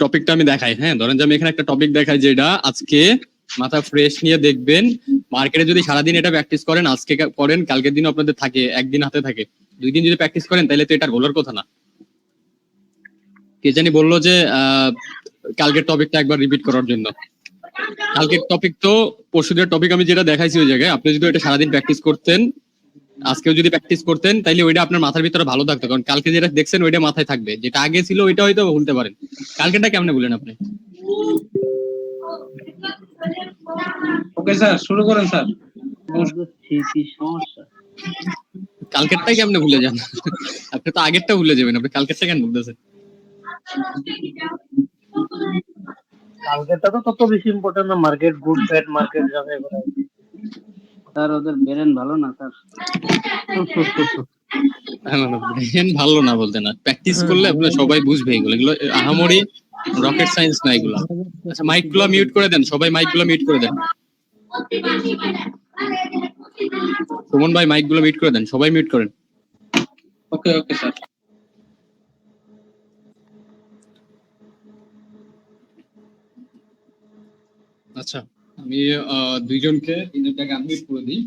টপিকটা আমি দেখাই। হ্যাঁ, ধরেন যে আমি এখানে একটা টপিক দেখাই যেটা আজকে মাথা ফ্রেশ নিয়ে দেখবেন। মার্কেটে যদি সারাদিন এটা প্র্যাকটিস করেন, আজকে করেন, কালকের দিনও আপনাদের থাকে, একদিন হাতে থাকে, 2 দিন যদি প্র্যাকটিস করেন তাহলে তো এটার বলার কথা না। কে জানি বললো যে কালকের টপিকটা একবার রিপিট করার জন্য। কালকের টপিক তো পরশুদের টপিক আমি যেটা দেখাইছি ওই জায়গায়, আপনি যদি ওইটা সারাদিন প্র্যাকটিস করতেন, আজকেও যদি প্র্যাকটিস করতেন, তাইলে ওইটা আপনার মাথার ভিতরে ভালো থাকতো। কারণ কালকে যেটা দেখছেন ওইটা মাথায় থাকবে, যেটা আগে ছিল ওইটা হয়তো ভুলতে পারেন। কালকেটা কেমনে বলেন আপনি? ওকে স্যার, শুরু করেন স্যার। সমস্যা কালকেরটাই কেমনে ভুলে যান? আপনি তো আগেরটা ভুলে যাবেন, আপনি কালকেরটা কেন বলতেছেন? কালকেরটা তো তত বেশি ইম্পর্টেন্ট না। মার্কেট গুড ব্যাড মার্কেট যাবে স্যার, ওদের ব্রেন ভালো না স্যার। ব্রেন ভালো না বলতে না, প্র্যাকটিস করলে আপনার সবাই বুঝবে এগুলো। এগুলো আহামরি রকেট সায়েন্স না এগুলো। আচ্ছা, মাইক গুলো মিউট করে দেন, সবাই মাইক গুলো মিউট করে দেন। সুমন ভাই মাইক গুলো মিউট করে দেন, সবাই মিউট করেন। ওকে ওকে স্যার। আচ্ছা, আমি দুইজনকে তিনজনটাকে আনমিউট করে দিই।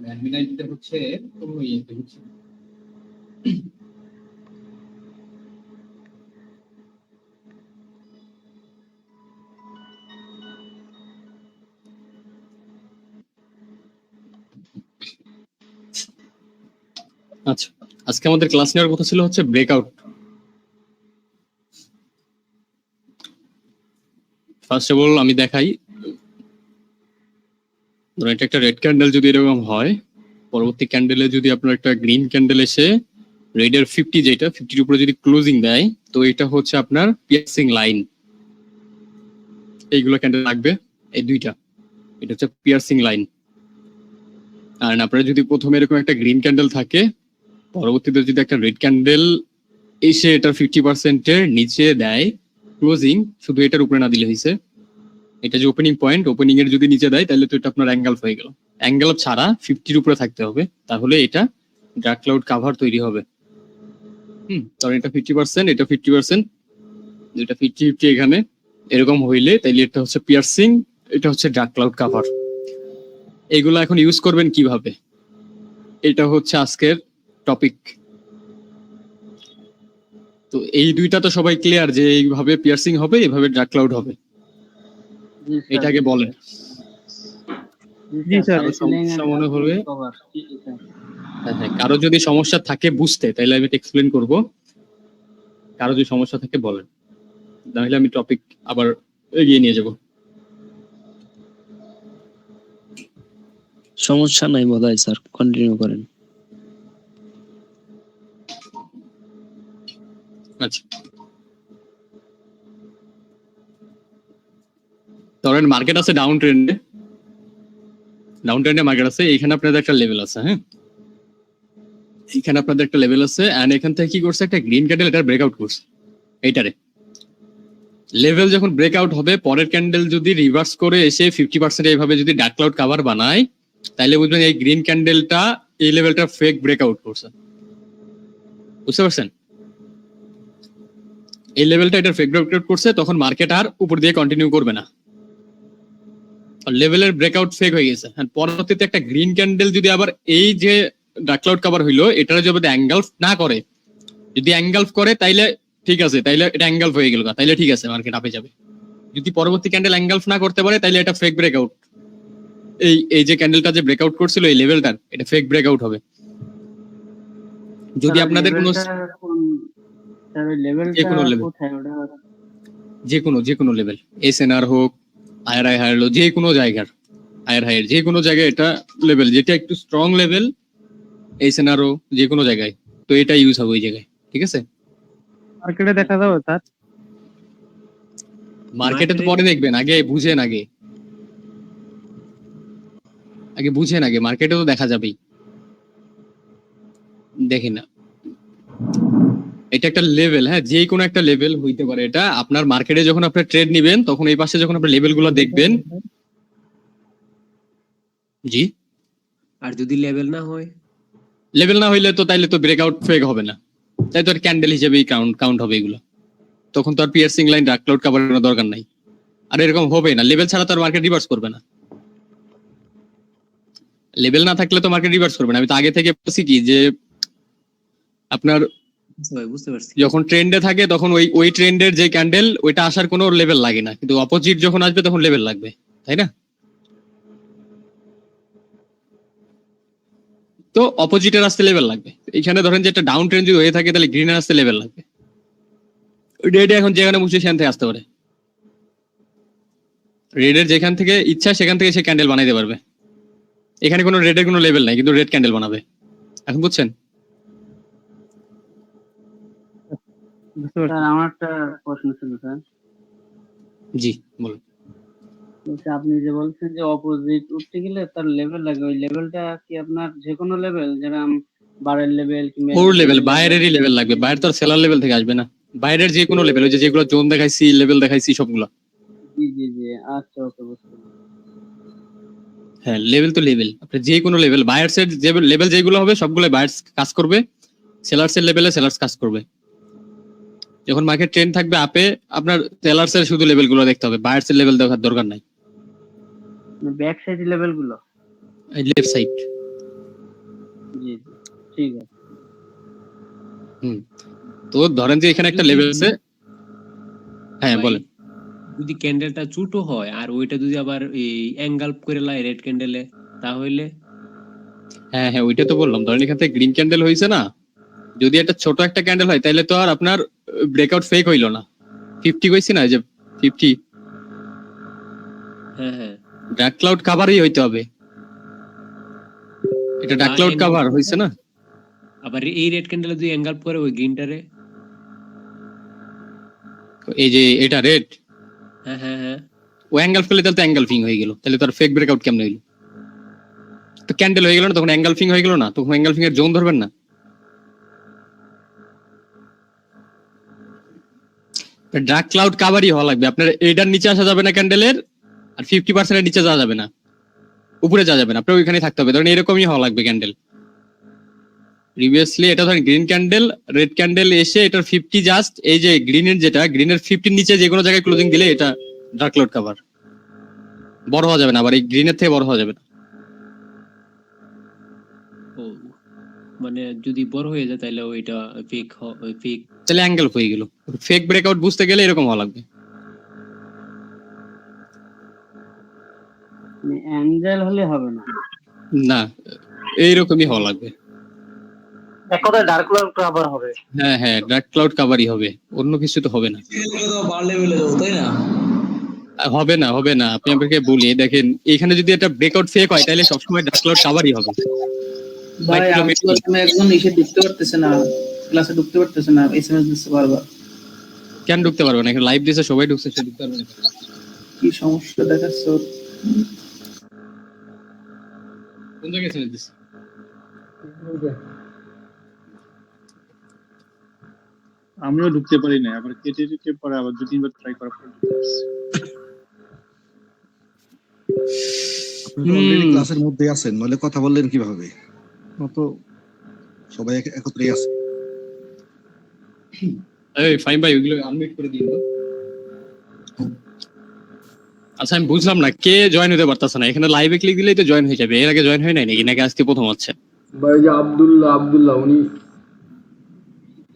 অ্যাডমিন আইডিটা হচ্ছে অন্য ইয়েতে হচ্ছে। আচ্ছা, আজকে আমাদের ক্লাস নেওয়ার কথা ছিল হচ্ছে ব্রেকআউট। ফার্স্ট অফ অল আমি দেখাই, এটা একটা রেড ক্যান্ডেল যদি এরকম হয়, পরবর্তী ক্যান্ডেলে যদি আপনার একটা গ্রিন ক্যান্ডেল এসে রেডের 50, যেটা 50-র উপরে যদি ক্লোজিং দেয়, তো এটা হচ্ছে আপনার পিয়ার্সিং লাইন। এইগুলো ক্যান্ডেল লাগবে, এই দুইটা, এটা হচ্ছে পিয়ার্সিং লাইন। আর আপনার যদি প্রথমে এরকম একটা গ্রিন ক্যান্ডেল থাকে, পরবর্তীতে যদি একটা রেড ক্যান্ডেল এসে এটার 50%-এর নিচে দেয় ক্লোজিং, শুধু এটার উপরে না দিলে হয়েছে, এটা যে ওপেনিং পয়েন্ট, ওপেনিং এর যদি নিচে দেয় তাহলে তো এটা আপনার অ্যাঙ্গেলফ হয়ে গেল। অ্যাঙ্গেলফ ছাড়া 50-র উপরে থাকতে হবে, তাহলে এটা ডার্ক ক্লাউড কাভার তৈরি হবে। কারণ এটা 50%, এটা 50%, এটা 50-50 এখানে এরকম হইলে তাইলে এটা হচ্ছে পিয়ার্সিং, এটা হচ্ছে ডার্ক ক্লাউড কাভার। এগুলো এখন ইউজ করবেন কিভাবে, এটা হচ্ছে আজকের টপিক। তো এই দুইটা তো সবাই ক্লিয়ার যে এইভাবে পিয়ার্সিং হবে, এইভাবে ডার্ক ক্লাউড হবে, এটাকে বলেন। জি স্যার, সমস্যা মনে হলে হ্যাঁ, কারো যদি সমস্যা থাকে বুঝতে, তাহলে আমি এক্সপ্লেন করব। কারো যদি সমস্যা থাকে বলেন, তাহলে আমি টপিক আবার এগিয়ে নিয়ে যাব। সমস্যা নাই বোধহয় স্যার, কন্টিনিউ করেন। আচ্ছা, ধরেন মার্কেট আছে ডাউন ট্রেন্ডে, মার্কেট আছে, এখানে আপনাদের একটা লেভেল আছে। হ্যাঁ, এখানে আপনাদের একটা লেভেল আছে, এন্ড এখান থেকে কি করছে, একটা গ্রিন ক্যান্ডেল এটা ব্রেকআউট করছে। এইটারে লেভেল যখন ব্রেকআউট হবে, পরের ক্যান্ডেল যদি রিভার্স করে এসে 50% এইভাবে যদি ডার্ক ক্লাউড কাভার বানায়, তাহলে বুঝবেন এই গ্রিন ক্যান্ডেলটা এই লেভেলটা ফেক ব্রেকআউট করছে। বুঝতে পারছেন? এই লেভেলটা এটা ফেক ব্রেকআউট করছে, তখন মার্কেট আর উপর দিয়ে কন্টিনিউ করবে না, লেভেলের ব্রেকআউট ফেক হয়ে গেছে। পরবর্তীতে একটা গ্রিন ক্যান্ডেল যদি আবার এই যে ডার্ক ক্লাউড কভার হইলো, এটার যদি অ্যাঙ্গেলফ না করে, যদি অ্যাঙ্গেলফ করে তাইলে ঠিক আছে, তাইলে এটা অ্যাঙ্গেলফ হয়ে গেল, তাইলে ঠিক আছে, মার্কেট আপে যাবে। যদি পরবর্তী ক্যান্ডেল অ্যাঙ্গেলফ না করতে পারে, তাইলে এটা ফেক ব্রেকআউট। এই যে ক্যান্ডেলটা যে ব্রেকআউট করছিল এই লেভেলটার, এটা ফেক ব্রেকআউট হবে। যদি আপনাদের কোনো যে কোনো লেভেল, এসএনআর হোক, আয়ার হায়ার লো, যে কোনো জায়গার হায়ার হায়ার, যে কোনো জায়গায় এটা লেভেল যেটা একটু স্ট্রং লেভেল, এসএনআরও যে কোনো জায়গায়, তো এটা ইউজ হবে ওই জায়গায়। ঠিক আছে, মার্কেটে দেখা যাবে স্যার? মার্কেটে তো পরে দেখবেন, আগে বুঝেন, আগে বুঝেন, আগে মার্কেটে তো দেখা যাবেই। দেখেন না, এটা একটা লেভেল, হ্যাঁ, যে কোনো একটা লেভেল হইতে পারে। এটা আপনার মার্কেটে যখন আপনি ট্রেড নিবেন, তখন এই পাশে যখন আপনি লেভেল গুলো দেখবেন। জি, আর যদি লেভেল না হয়, লেভেল না হইলে তো তাইলে তো ব্রেকআউট ফেক হবে না, তাই তো আর ক্যান্ডেল হিসেবেই কাউন্ট হবে এগুলো। তখন তো আর piercing line dark cloud cover করার দরকার নাই। আর এরকম হবে না, লেভেল ছাড়া তো আর মার্কেট রিভার্স করবে না। লেভেল না থাকলে তো মার্কেট রিভার্স করবে না। আমি তো আগে থেকে বলছি কি যে আপনার বুঝতে পারছি। যখন ট্রেন্ডে থাকে তখন ওই ট্রেন্ডের যে ক্যান্ডেল ওইটা আসার কোনো লেভেল লাগে না, কিন্তু অপোজিট যখন আসবে তখন লেভেল লাগবে, তাই না? তো অপোজিটের আসতে লেভেল লাগবে। এখানে ধরেন যে একটা ডাউন ট্রেন্ড যদি হয়ে থাকে তাহলে গ্রিনের আসতে লেভেল লাগবে। রেড এখন যেখানে বসে সেখান থেকে আসতে পারে, রেডের যেখান থেকে ইচ্ছা সেখান থেকে সে ক্যান্ডেল বানাইতে পারবে। এখানে কোনো রেডের কোনো লেভেল নাই, কিন্তু রেড ক্যান্ডেল বানাবে। এখন বুঝছেন? স্যার আমার একটা প্রশ্ন ছিল স্যার। জি বলুন। বলছি, আপনি যে বলছেন যে অপোজিট উঠতে গেলে তার লেভেল লাগে, ওই লেভেলটা কি আপনার যে কোনো লেভেল, যেরকম বারের লেভেল কিংবা ওর লেভেল, বাইরেরই লেভেল লাগবে। বাইরের তো আর সেলার লেভেল থেকে আসবে না, বাইরের যে কোনো লেভেল, ওই যে যেগুলো জোন দেখাইছি, লেভেল দেখাইছি সবগুলো। জি জি জি, আচ্ছা ওকে, বুঝতে পারছি। হ্যাঁ লেভেল তো লেভেল, আপনি যে কোনো লেভেল, বায়ার্সের যে লেভেল যেগুলো হবে সবগুলো বায়ার্স কাজ করবে, সেলার্সের লেভেলে সেলার্স কাজ করবে। যখন মার্কেট ট্রেন্ড থাকবে আপে, আপনার সেলার্সের শুধু লেভেলগুলো দেখতে হবে, বায়ার্সের লেভেল দেখার দরকার নাই। ব্যাক সাইড লেভেল গুলো। Left side. জি জি, ঠিক আছে। তো ধরেন যে এখানে একটা লেভেল আছে। হ্যাঁ বলেন। যদি ক্যান্ডেলটা ছোট হয় আর ওইটা যদি আবার এই অ্যাঙ্গেল করে লাই রেড ক্যান্ডেলে, তাহলে হ্যাঁ হ্যাঁ, ওইটা তো বললাম। ধরেন এখান থেকে গ্রিন ক্যান্ডেল হয়েছে না, যদি একটা ছোট একটা ক্যান্ডেল হয় তাহলে তো আর আপনার ব্রেকআউট ফেক হইলো না। 50 কইছি না, যে 50 হ্যাঁ হ্যাঁ ডার্ক ক্লাউড কাভারই হইতে হবে। এটা ডার্ক ক্লাউড কাভার হইছে না। আবার এই রেড ক্যান্ডেলে যদি অ্যাঙ্গেল করে ওই গ্রিনটারে, এই যে এটা রেড, হ্যাঁ হ্যাঁ হ্যাঁ, ও অ্যাঙ্গেল ফেলে তাহলে তো অ্যাঙ্গেল ফিং হয়ে গেল, তাহলে তো আর ফেক ব্রেকআউট কেমন হইলো? তো ক্যান্ডেল হয়ে গেল না, তখন অ্যাঙ্গেল ফিং হয়ে গেল না, তখন অ্যাঙ্গেল ফিং এর জোন ধরবেন না। ডার্ক ক্লাউড কাভারই হওয়া লাগবে আপনার। এটার নিচে আসা যাবে না ক্যান্ডেলের, আর 50% এর নিচে যাওয়া যাবে না, উপরে যাওয়া যাবে না, আপনার ওইখানে থাকতে হবে। ধরেন এরকমই হওয়া লাগবে ক্যান্ডেল। প্রিভিয়াসলি এটা ধরেন গ্রিন ক্যান্ডেল, রেড ক্যান্ডেল এসে এটার 50 জাস্ট এই যে গ্রিনের, যেটা গ্রিনের 50 নিচে যে কোনো জায়গায় ক্লোজিং দিলে এটা ডার্ক ক্লাউড কাভার। বড় হওয়া যাবে না, আবার এই গ্রিনের থেকে বড় হওয়া যাবে না। ও মানে যদি বড় হয়ে যায় তাহলে ওইটা ফেক ফেক। তাহলে অ্যাঙ্গেল হয়ে গেল। ফেক ব্রেকআউট বুঝতে গেলে এরকম হওয়া লাগবে। অ্যাঙ্গেল হলে হবে না, না, এইরকমই হওয়া লাগবে। এক কথায় ডার্ক ক্লাউড কাভার হবে। হ্যাঁ হ্যাঁ, ডার্ক ক্লাউড কাভারই হবে, অন্য কিছু তো হবে না। তাই না? হবে না হবে না, আপনি আমাকে বলি দেখেন, এখানে যদি একটা ব্রেকআউট ফেক হয় তাহলে সবসময় ডার্ক ক্লাউড কাভারই হবে। ভাই আমি তো একজন এসে ঢুকতে পারতেছে না, ক্লাসে ঢুকতে পারতেছে না, এসএমএস দিচ্ছে বারবার। কেন ঢুকতে পারবে না? এখানে লাইভ দিছে, সবাই ঢুকছে, সে ঢুকতে পারবে না। কি সমস্যা দেখাচ্ছে ওর? কোন জায়গায় ছেড়ে দিছে? আমিও ঢুকতে পারি না, আবার কেটে কেটে পরে আবার 2-3 বার ট্রাই করার পর ঢুকতে পারছি। আপনি তো অলরেডি ক্লাসের মধ্যে আছেন, নইলে কথা বললেন কিভাবে? তো সবাই একত্রেই আছে। এই ফাইন ভাই, ওইগুলো আনমিউট করে দিন তো। আচ্ছা আমি বুঝলাম না, কে জয়েন হতে পারতাছে না? এখানে লাইভে ক্লিক দিলেই তো জয়েন হয়ে যাবে। এর আগে জয়েন হয় নাই নাকি, নাকি আজকে প্রথম হচ্ছে? ভাই যে আব্দুল্লাহ উনি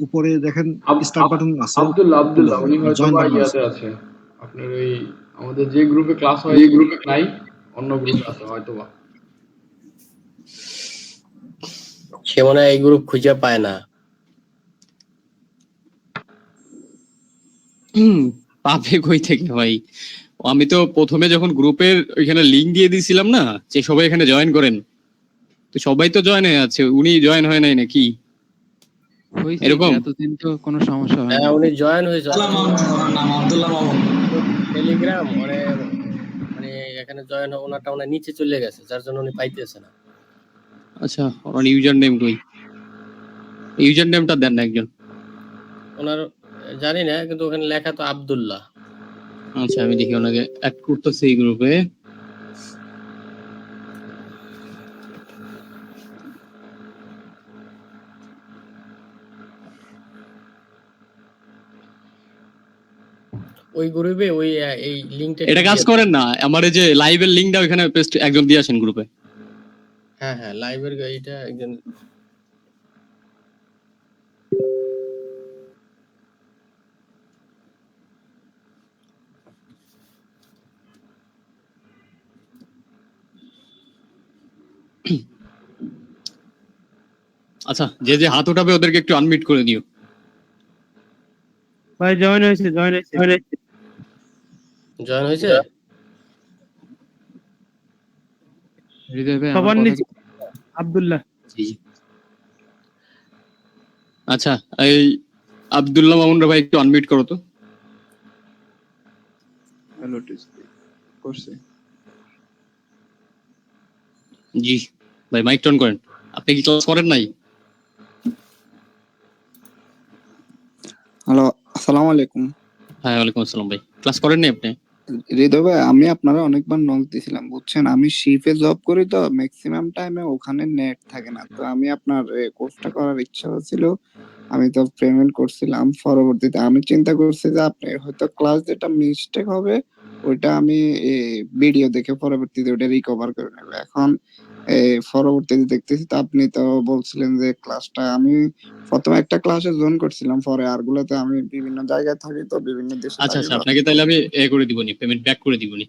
উপরে দেখেন স্টার্ট বাটন আছে, আব্দুল্লাহ উনি হয়তো জয়েন বা বাটন ইয়াতে আছে, আপনার ওই আমাদের যে গ্রুপে ক্লাস হয় এই গ্রুপে নাই, অন্য গ্রুপে আছে হয়তো বা। সে মনে হয় এই গ্রুপ খুঁজে পায় না। পাবে কই থেকে ভাই? আমি তো প্রথমে যখন গ্রুপের ওইখানে লিংক দিয়ে দিয়েছিলাম না, যে সবাই এখানে জয়েন করেন, তো সবাই তো জয়েন হয়ে আছে, উনি জয়েন হয় নাই নাকি এরকম? এতদিন তো কোনো সমস্যা হয় না। উনি জয়েন হয়েছে আব্দুল্লাহ মামুন টেলিগ্রাম, মানে মানে এখানে জয়েন ওনারটা ওনার নিচে চলে গেছে, যার জন্য উনি পাইতেছে না। আচ্ছা, ওনার ইউজার নেম কই? ইউজার নেমটা দেন না একজন। ওনার জানি না, কিন্তু ওখানে লেখা তো আব্দুল্লাহ। আচ্ছা আমি দেখি ওনাকে অ্যাড করতেছি এই গ্রুপে। ওই গ্রুপে ওই এই লিংকটা এটা কাজ করেন না, আমার এই যে লাইভের লিংকটা ওখানে পেস্ট একজন দিয়ে আসেন গ্রুপে। হ্যাঁ হ্যাঁ লাইভের এইটা একজন আচ্ছা, যে যে হাত উঠাবে ওদেরকে একটু আনমিউট করে দিও। ভাই জয়েন হয়েছে। জয়েন হয়েছে। হৃদয় ভাই সবার আমার নিচে আব্দুল্লাহ। আচ্ছা, এই আব্দুল্লাহ মামুন ভাই একটু আনমিউট করো তো। হ্যালো করছে। জি ভাই, মাইক টন করেন। আপনি কি ক্লাস করেন নাই? হ্যালো, আসসালামু আলাইকুম। হ্যাঁ, ওয়ালাইকুম আসসালাম ভাই। ক্লাস করেন নাই আপনি? হৃদয় ভাই, আমি আপনারা অনেকবার নক দিয়েছিলাম বুঝছেন। আমি শিফে জব করি তো ম্যাক্সিমাম টাইমে ওখানে নেট থাকে না। তো আমি আপনার কোর্সটা করার ইচ্ছা হচ্ছিল, আমি তো পেমেন্ট করছিলাম। পরবর্তীতে আমি চিন্তা করছি যে আপনি হয়তো ক্লাস যেটা মিস্টেক হবে ওইটা আমি ভিডিও দেখে পরবর্তীতে ওটা রিকভার করে নেব। এখন পরবর্তীতে দেখতেছি তো আপনি তো বলছিলেন যে ক্লাসটা আমি প্রথমে একটা ক্লাসে জয়েন করছিলাম, পরে আরগুলোতে আমি বিভিন্ন জায়গায় থাকি তো বিভিন্ন দেশে আচ্ছা থাকি আচ্ছা, তো আপনাকে তাহলে আমি করে দিবনি, পেমেন্ট ব্যাক করে দিবনি।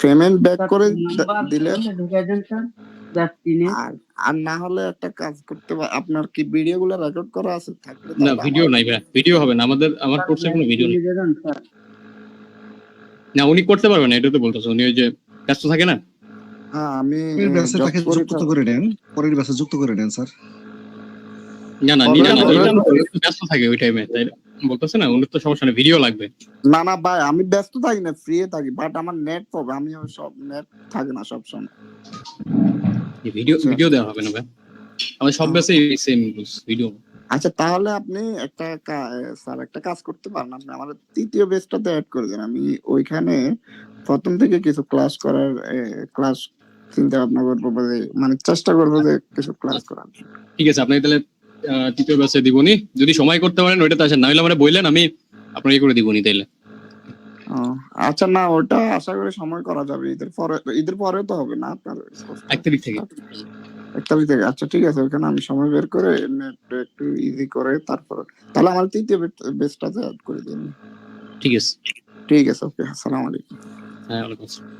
পেমেন্ট ব্যাক করে দিলে ঢুকাই দেন স্যার, জাস্ট আর আর না হলে একটা কাজ করতে আপনার কি ভিডিও গুলো রেকর্ড করা আছে? থাকলে না, ভিডিও নাই ভাই, ভিডিও হবে না। আমার কোর্সে কোনো ভিডিও নেই। না, উনি করতে পারবেন না, এটা তো বলতেছে। উনি ওই যে ব্যস্ত থাকে না। হ্যাঁ, আমি ব্যাচে তাকে যুক্ত করে নেন, পরের ব্যাচে যুক্ত করে নেন স্যার। না না, ব্যস্ত থাকে ওই টাইমে, তাই বলতেছে না। উনি তো সমস্যা নেই, ভিডিও লাগবে। না না ভাই, আমি ব্যস্ত থাকি না, ফ্রি থাকি, বাট আমার নেট প্রবলেম। আমি সব নেট থাকে না সব সময়। ভিডিও দেওয়া হবে না ভাই, আমাদের সব ব্যাচে সেম রুলস, ভিডিও। আচ্ছা, তাহলে আপনি স্যার একটা কাজ করতে পারেন, আপনি আমার তৃতীয় ব্যাচটাতে অ্যাড করে দেন। আমি ওইখানে প্রথম থেকে কিছু ক্লাস করার ক্লাস চিন্তা ভাবনা করবো, মানে চেষ্টা করবো যে কিছু ক্লাস করার। ঠিক আছে, আপনাকে তাহলে তৃতীয় ব্যাচে দিবনি। যদি সময় করতে পারেন ওইটাতে আসেন, না হলে মানে বললেন, আমি আপনাকে করে দিবনি তাইলে। আচ্ছা, না ওটা আশা করি সময় করা যাবে। ঈদের পরে তো হবে না আপনার? 1 তারিখ থেকে। 1 তারিখ থেকে। আচ্ছা ঠিক আছে, ওখানে আমি সময় বের করে নেট একটু ইজি করে তারপর তাহলে আমার তৃতীয় বেসটাতে অ্যাড করে দিন। ঠিক আছে, ঠিক আছে, ওকে। আসসালামু আলাইকুম। হ্যাঁ, ওয়ালাইকুম আসসালাম।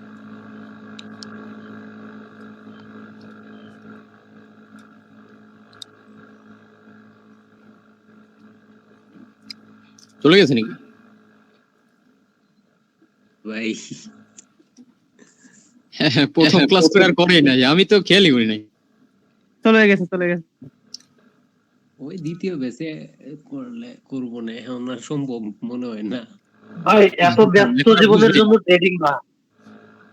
চলে গেছে নাকি ভাই? প্রথম ক্লাস করে আর করেই নাই, আমি তো খেয়ালই করি নাই। চলে গেছে। ওই দ্বিতীয় ব্যাচে করবো না, এখন আর সম্ভব মনে হয় না ভাই। এত ব্যস্ত জীবনের জন্য ট্রেডিং না।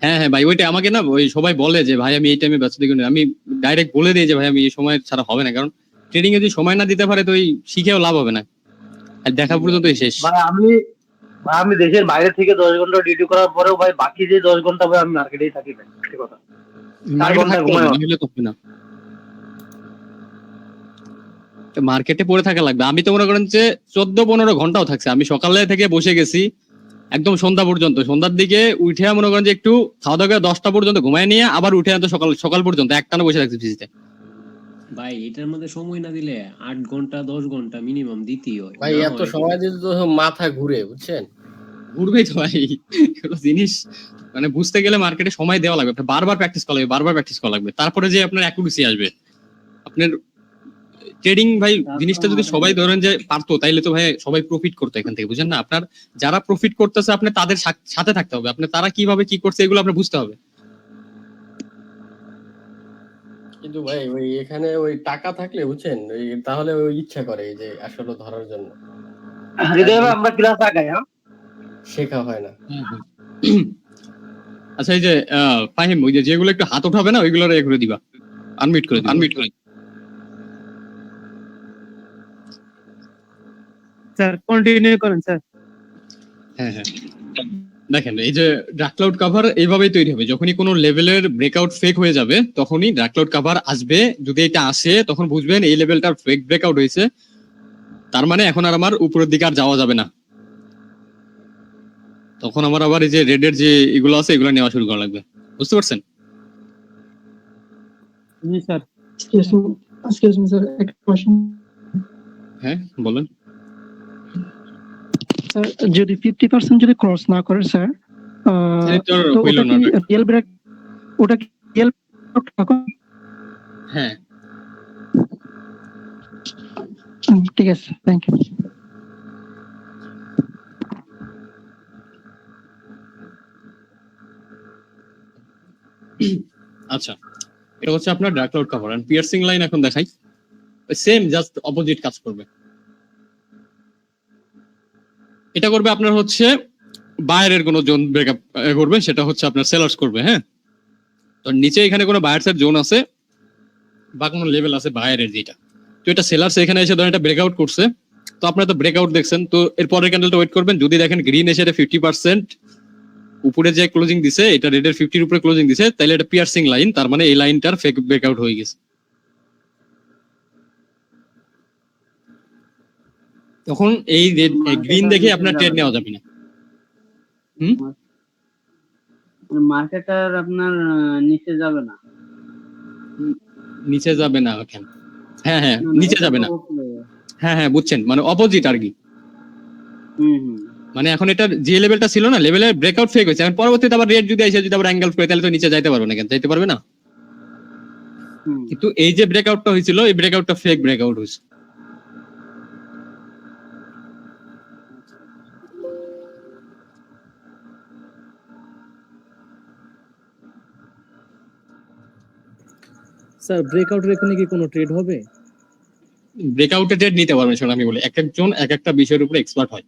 হ্যাঁ ভাই, ওইটা আমাকে না ওই সবাই বলে যে ভাই আমি এই টাইমে ব্যস্ত থাকি না। আমি ডাইরেক্ট বলে দিই যে ভাই আমি এই সময় ছাড়া হবে না, কারণ ট্রেডিং এ যদি সময় না দিতে পারে তো ওই শিখেও লাভ হবে না, আর দেখা পর্যন্তই শেষ। ভাই আমি দেশের বাইরে থেকে 10 ঘন্টা ডিউটি করার পরেও ভাই বাকি যে 10 ঘন্টা ভাই আমি মার্কেটেই থাকি ভাই। ঠিক কথা। 4 ঘন্টা ঘুমাই না, মার্কেটে পড়ে থাকা লাগবে। আমি তো মনে করেন যে 14-15 ঘন্টাও থাকছে। আমি সকালে থেকে বসে গেছি একদম সন্ধ্যা পর্যন্ত। সন্ধ্যার দিকে উঠে মনে করেন যে একটু খাওয়া দাওয়া করে 10টা পর্যন্ত ঘুমায় নিয়ে আবার উঠে তো সকাল পর্যন্ত একটানা বসে থাকছি ফিজিতে। ভাই এটার মধ্যে সময় না দিলে 8 ঘন্টা 10 ঘন্টা মিনিমাম দিতেই হয় ভাই। এত সময় দিলে তো মাথা ঘুরে, বুঝছেন? ঘুরবেই তো ভাই, এগুলো জিনিস মানে বুঝতে গেলে মার্কেটে সময় দেওয়া লাগবে, বারবার প্র্যাকটিস করা লাগবে, তারপরে যে আপনার অ্যাকুরেসি আসবে। আপনার ট্রেডিং ভাই জিনিসটা যদি সবাই ধরেন যে পারতো, তাইলে তো ভাই সবাই প্রফিট করতো এখান থেকে, বুঝেন না? আপনার যারা প্রফিট করতেছে আপনি তাদের সাথে থাকতে হবে, আপনি তারা কিভাবে কি করছে এগুলো আপনার বুঝতে হবে। কিন্তু ভাই ওই এখানে ওই টাকা থাকলে বুঝছেন, ওই তাহলে ওই ইচ্ছা করে যে আসলে ধরার জন্য। আমরা ক্লাস আগাই, শেখা হয় না। আচ্ছা, এই যে ফাহিম, ওই যে যেগুলো একটু হাত উঠাবে না ওইগুলো করে দিবা, আনমিউট করে স্যার কন্টিনিউ করেন স্যার। হ্যাঁ, দেখেন এই যে ডার্ক ক্লাউড কভার এইভাবেই তৈরি হবে। যখনই কোনো লেভেলের ব্রেকআউট ফেক হয়ে যাবে তখনই ডার্ক ক্লাউড কভার আসবে। যদি এটা আসে তখন বুঝবেন এই লেভেলটার ফেক ব্রেকআউট হয়েছে, তার মানে এখন আর আমার উপরের দিকে আর যাওয়া যাবে না। তখন আমার আবার এই যে রেডের যে এগুলো আছে এগুলো নেওয়া শুরু করা লাগবে, বুঝতে পারছেন? জি sir. Excuse me, sir. A question. হ্যাঁ বলেন। Sir, যদি 50% যদি ক্রস না করে স্যার, এটা তো হইল ওটা না। কি রিয়েল ব্রেক, ওটা কি রিয়েল হ্যাঁ ঠিক আছে, থ্যাংক ইউ। আচ্ছা, এটা হচ্ছে আপনার dark cloud cover. And piercing line এখন দেখাই, সেম জাস্ট অপোজিট কাজ করবে। এটা করবে আপনার হচ্ছে বাইরের কোনো জোন ব্রেকআপ করবে, সেটা হচ্ছে আপনার সেলার্স করবে। হ্যাঁ, তো নিচে এখানে কোনো বায়ার্সের জোন আছে বা কোনো লেভেল আছে বাইরের যেটা, তো এটা সেলার্স এখানে এসে ধরেন এটা ব্রেকআউট করছে, তো আপনারা তো ব্রেকআউট দেখছেন, তো এর পরের ক্যান্ডেলটা ওয়েট করবেন। যদি দেখেন গ্রিন এসে 50% উপরে যে ক্লোজিং দিছে, এটা রেডের 50 উপরে ক্লোজিং দিছে, তাহলে এটা পিয়ার্সিং লাইন, তার মানে এই লাইনটার ফেক ব্রেকআউট হয়ে গেছে। তখন এই গ্রিন দেখে আপনার ট্রেড নেওয়া যাবে না। মার্কেটার আপনার নিচে যাবে না। নিচে যাবে না কেন? হ্যাঁ হ্যাঁ, নিচে যাবে না। হ্যাঁ হ্যাঁ, বুঝছেন, মানে অপোজিট আর কি। মানে এখন এটা যে লেভেলটা ছিল না, লেভেলের ব্রেকআউট ফেক হয়েছে। এখন পরবর্তীতে আবার রেড যদি আসে, যদি আবার অ্যাঙ্গেল করে, তাহলে তো নিচে যাইতে পারবে না। কেন যাইতে পারবে না? কিন্তু এই যে ব্রেকআউটটা হয়েছিল, এই ব্রেকআউটটা ফেক ব্রেকআউট হয়েছে। স্যার ব্রেকআউটের এখানে কি কোনো ট্রেড হবে? ব্রেকআউটে ট্রেড নিতে পারবেন, সেটা আমি বলি। এক একজন এক একটা বিষয়ের উপরে এক্সপার্ট হয়,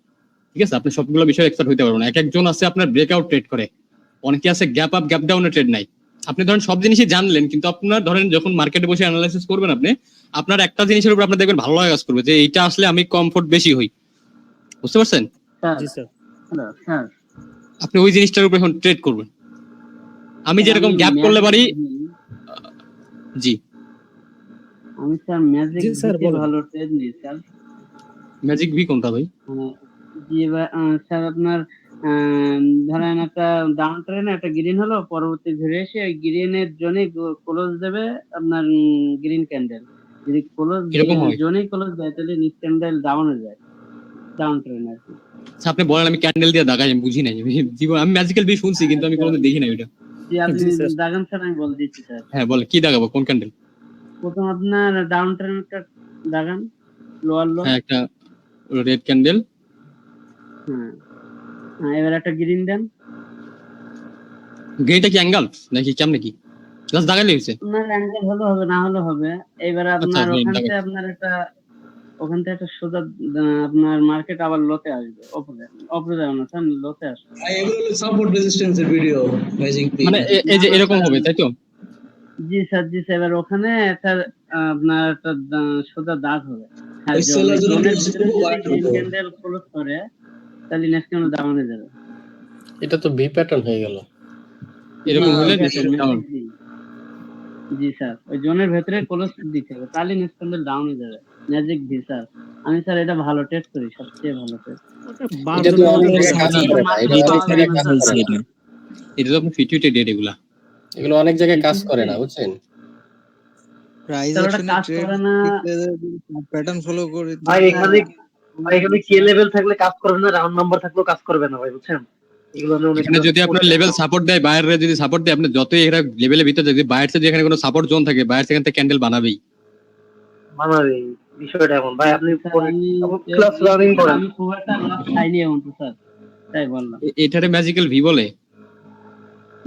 ঠিক আছে? আপনি সবগুলো বিষয়ে এক্সপার্ট হইতে পারবেন না। এক একজন আছে আপনার ব্রেকআউট ট্রেড করে, অনেকে আছে গ্যাপ আপ গ্যাপ ডাউনে ট্রেড নাই। আপনি ধরেন সব জিনিসই জানলেন, কিন্তু আপনার ধরেন যখন মার্কেটে বসে অ্যানালাইসিস করবেন, আপনি আপনার একটা জিনিসের উপর আপনার দেখবেন ভালো লাগা কাজ করবে, যে এইটা আসলে আমি কমফোর্ট বেশি হই, বুঝতে পারছেন? জি স্যার। আপনি ওই জিনিসটার উপর এখন ট্রেড করবেন। আমি যেরকম গ্যাপ করলে পারি। জি আমি স্যার ম্যাজিক ভালো ট্রেড নিই স্যার। ম্যাজিক ভি কোনটা ভাই? জি স্যার, আপনার ধরেন একটা ডাউন ট্রেনে একটা গ্রিন হলো, পরবর্তী ঘুরে এসে ওই গ্রিনের জোনে ক্লোজ দেবে আপনার গ্রিন ক্যান্ডেল। যদি ক্লোজ জোনে ক্লোজ দেয়, তাহলে নিচ ক্যান্ডেল ডাউনে যায়, ডাউন ট্রেনে আর কি। আপনি বলেন, আমি ক্যান্ডেল দিয়ে দাগাই, আমি বুঝি নাই জীবন। আমি ম্যাজিক্যাল ভি শুনছি, কিন্তু আমি কোনোদিন দেখি নাই ওইটা। জি আপনি দাগান স্যার, আমি বলে দিচ্ছি স্যার। হ্যাঁ বলে, কি দাগাবো, কোন ক্যান্ডেল? প্রথম আপনার ডাউন ট্রেনটা দাগান, লোয়ার লো। হ্যাঁ, একটা রেড ক্যান্ডেল। হ্যাঁ, এবার একটা গ্রিন দেন। গ্রিনটা কি অ্যাঙ্গেল নাকি কেমনে কি? জাস্ট দাগাইলে হইছে না, অ্যাঙ্গেল হলে হবে, না হলে হবে। এবার আপনার ওখান থেকে আপনার একটা সোজা আপনার মার্কেট আবার লোতে আসবে, উপরে যাবে না স্যার, লোতে আসবে। এগুলো হলো সাপোর্ট রেজিস্ট্যান্সের ভিডিও ম্যাজিক ভি, মানে এই যে এরকম হবে, তাই তো? জি স্যার, জি স্যার। এবার ওখানে একটা আপনার একটা সোজা দাগ হবে। ক্যান্ডেল ক্লোজ করে, তাহলে নেক্সট টাইম ডাউনে যাবে। এটা তো ভি প্যাটার্ন হয়ে গেল। এরকম হলে জি স্যার, ওই জোনের ভেতরে ক্লোজ দিতে হবে, তাহলে নেক্সট ক্যান্ডেল ডাউনে যাবে। ম্যাজিক ভি স্যার, আমি স্যার এটা ভালো টেস্ট করি, সবচেয়ে ভালো টেস্ট। এটা তো আপনি ফিটুইটে ডেট, এগুলো অনেক জায়গায় কাজ করে না, বুঝছেন? প্রাইস অ্যাকশনে ট্রেড প্যাটার্ন ফলো করে। ভাই এখানে কে লেভেল থাকলে কাজ করবে না, রাউন্ড নাম্বার থাকলেও কাজ করবে না ভাই, বুঝছেন? এখানে যদি আপনার লেভেল সাপোর্ট দেয়, বায়াররা যদি সাপোর্ট দেয়, আপনি যতই এরা লেভেলের ভিতরে যদি বায়ারসে যেখানে কোনো সাপোর্ট জোন থাকে, বায়ার সেখান থেকে ক্যান্ডেল বানাবেই। বিষয়টা এমন ভাই, আপনি ক্লাস রানিং করেন। আমি খুব একটা লাভ খাইনি এমন তো স্যার, তাই বললাম। এটারে ম্যাজিক্যাল ভি বলে?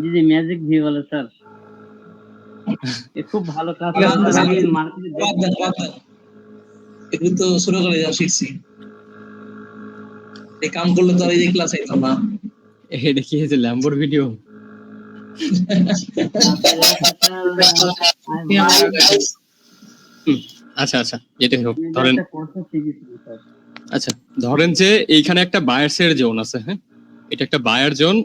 জি জি, ম্যাজিক ভি বলে স্যার। খুব ভালো কাজ করে মার্কেটে। এগুলো তো শুরু করে যা শিখছি, এই কাম করলে তো আর এই ক্লাস আইতো না। এটা কি হয়েছে, ল্যাম্বোর ভিডিও? আচ্ছা আচ্ছা, যেটাই হোক, ধরেন আচ্ছা ধরেন যে এইখানে একটা বায়ার্সের জোন আছে। হ্যাঁ, এটা একটা বায়ার জোন,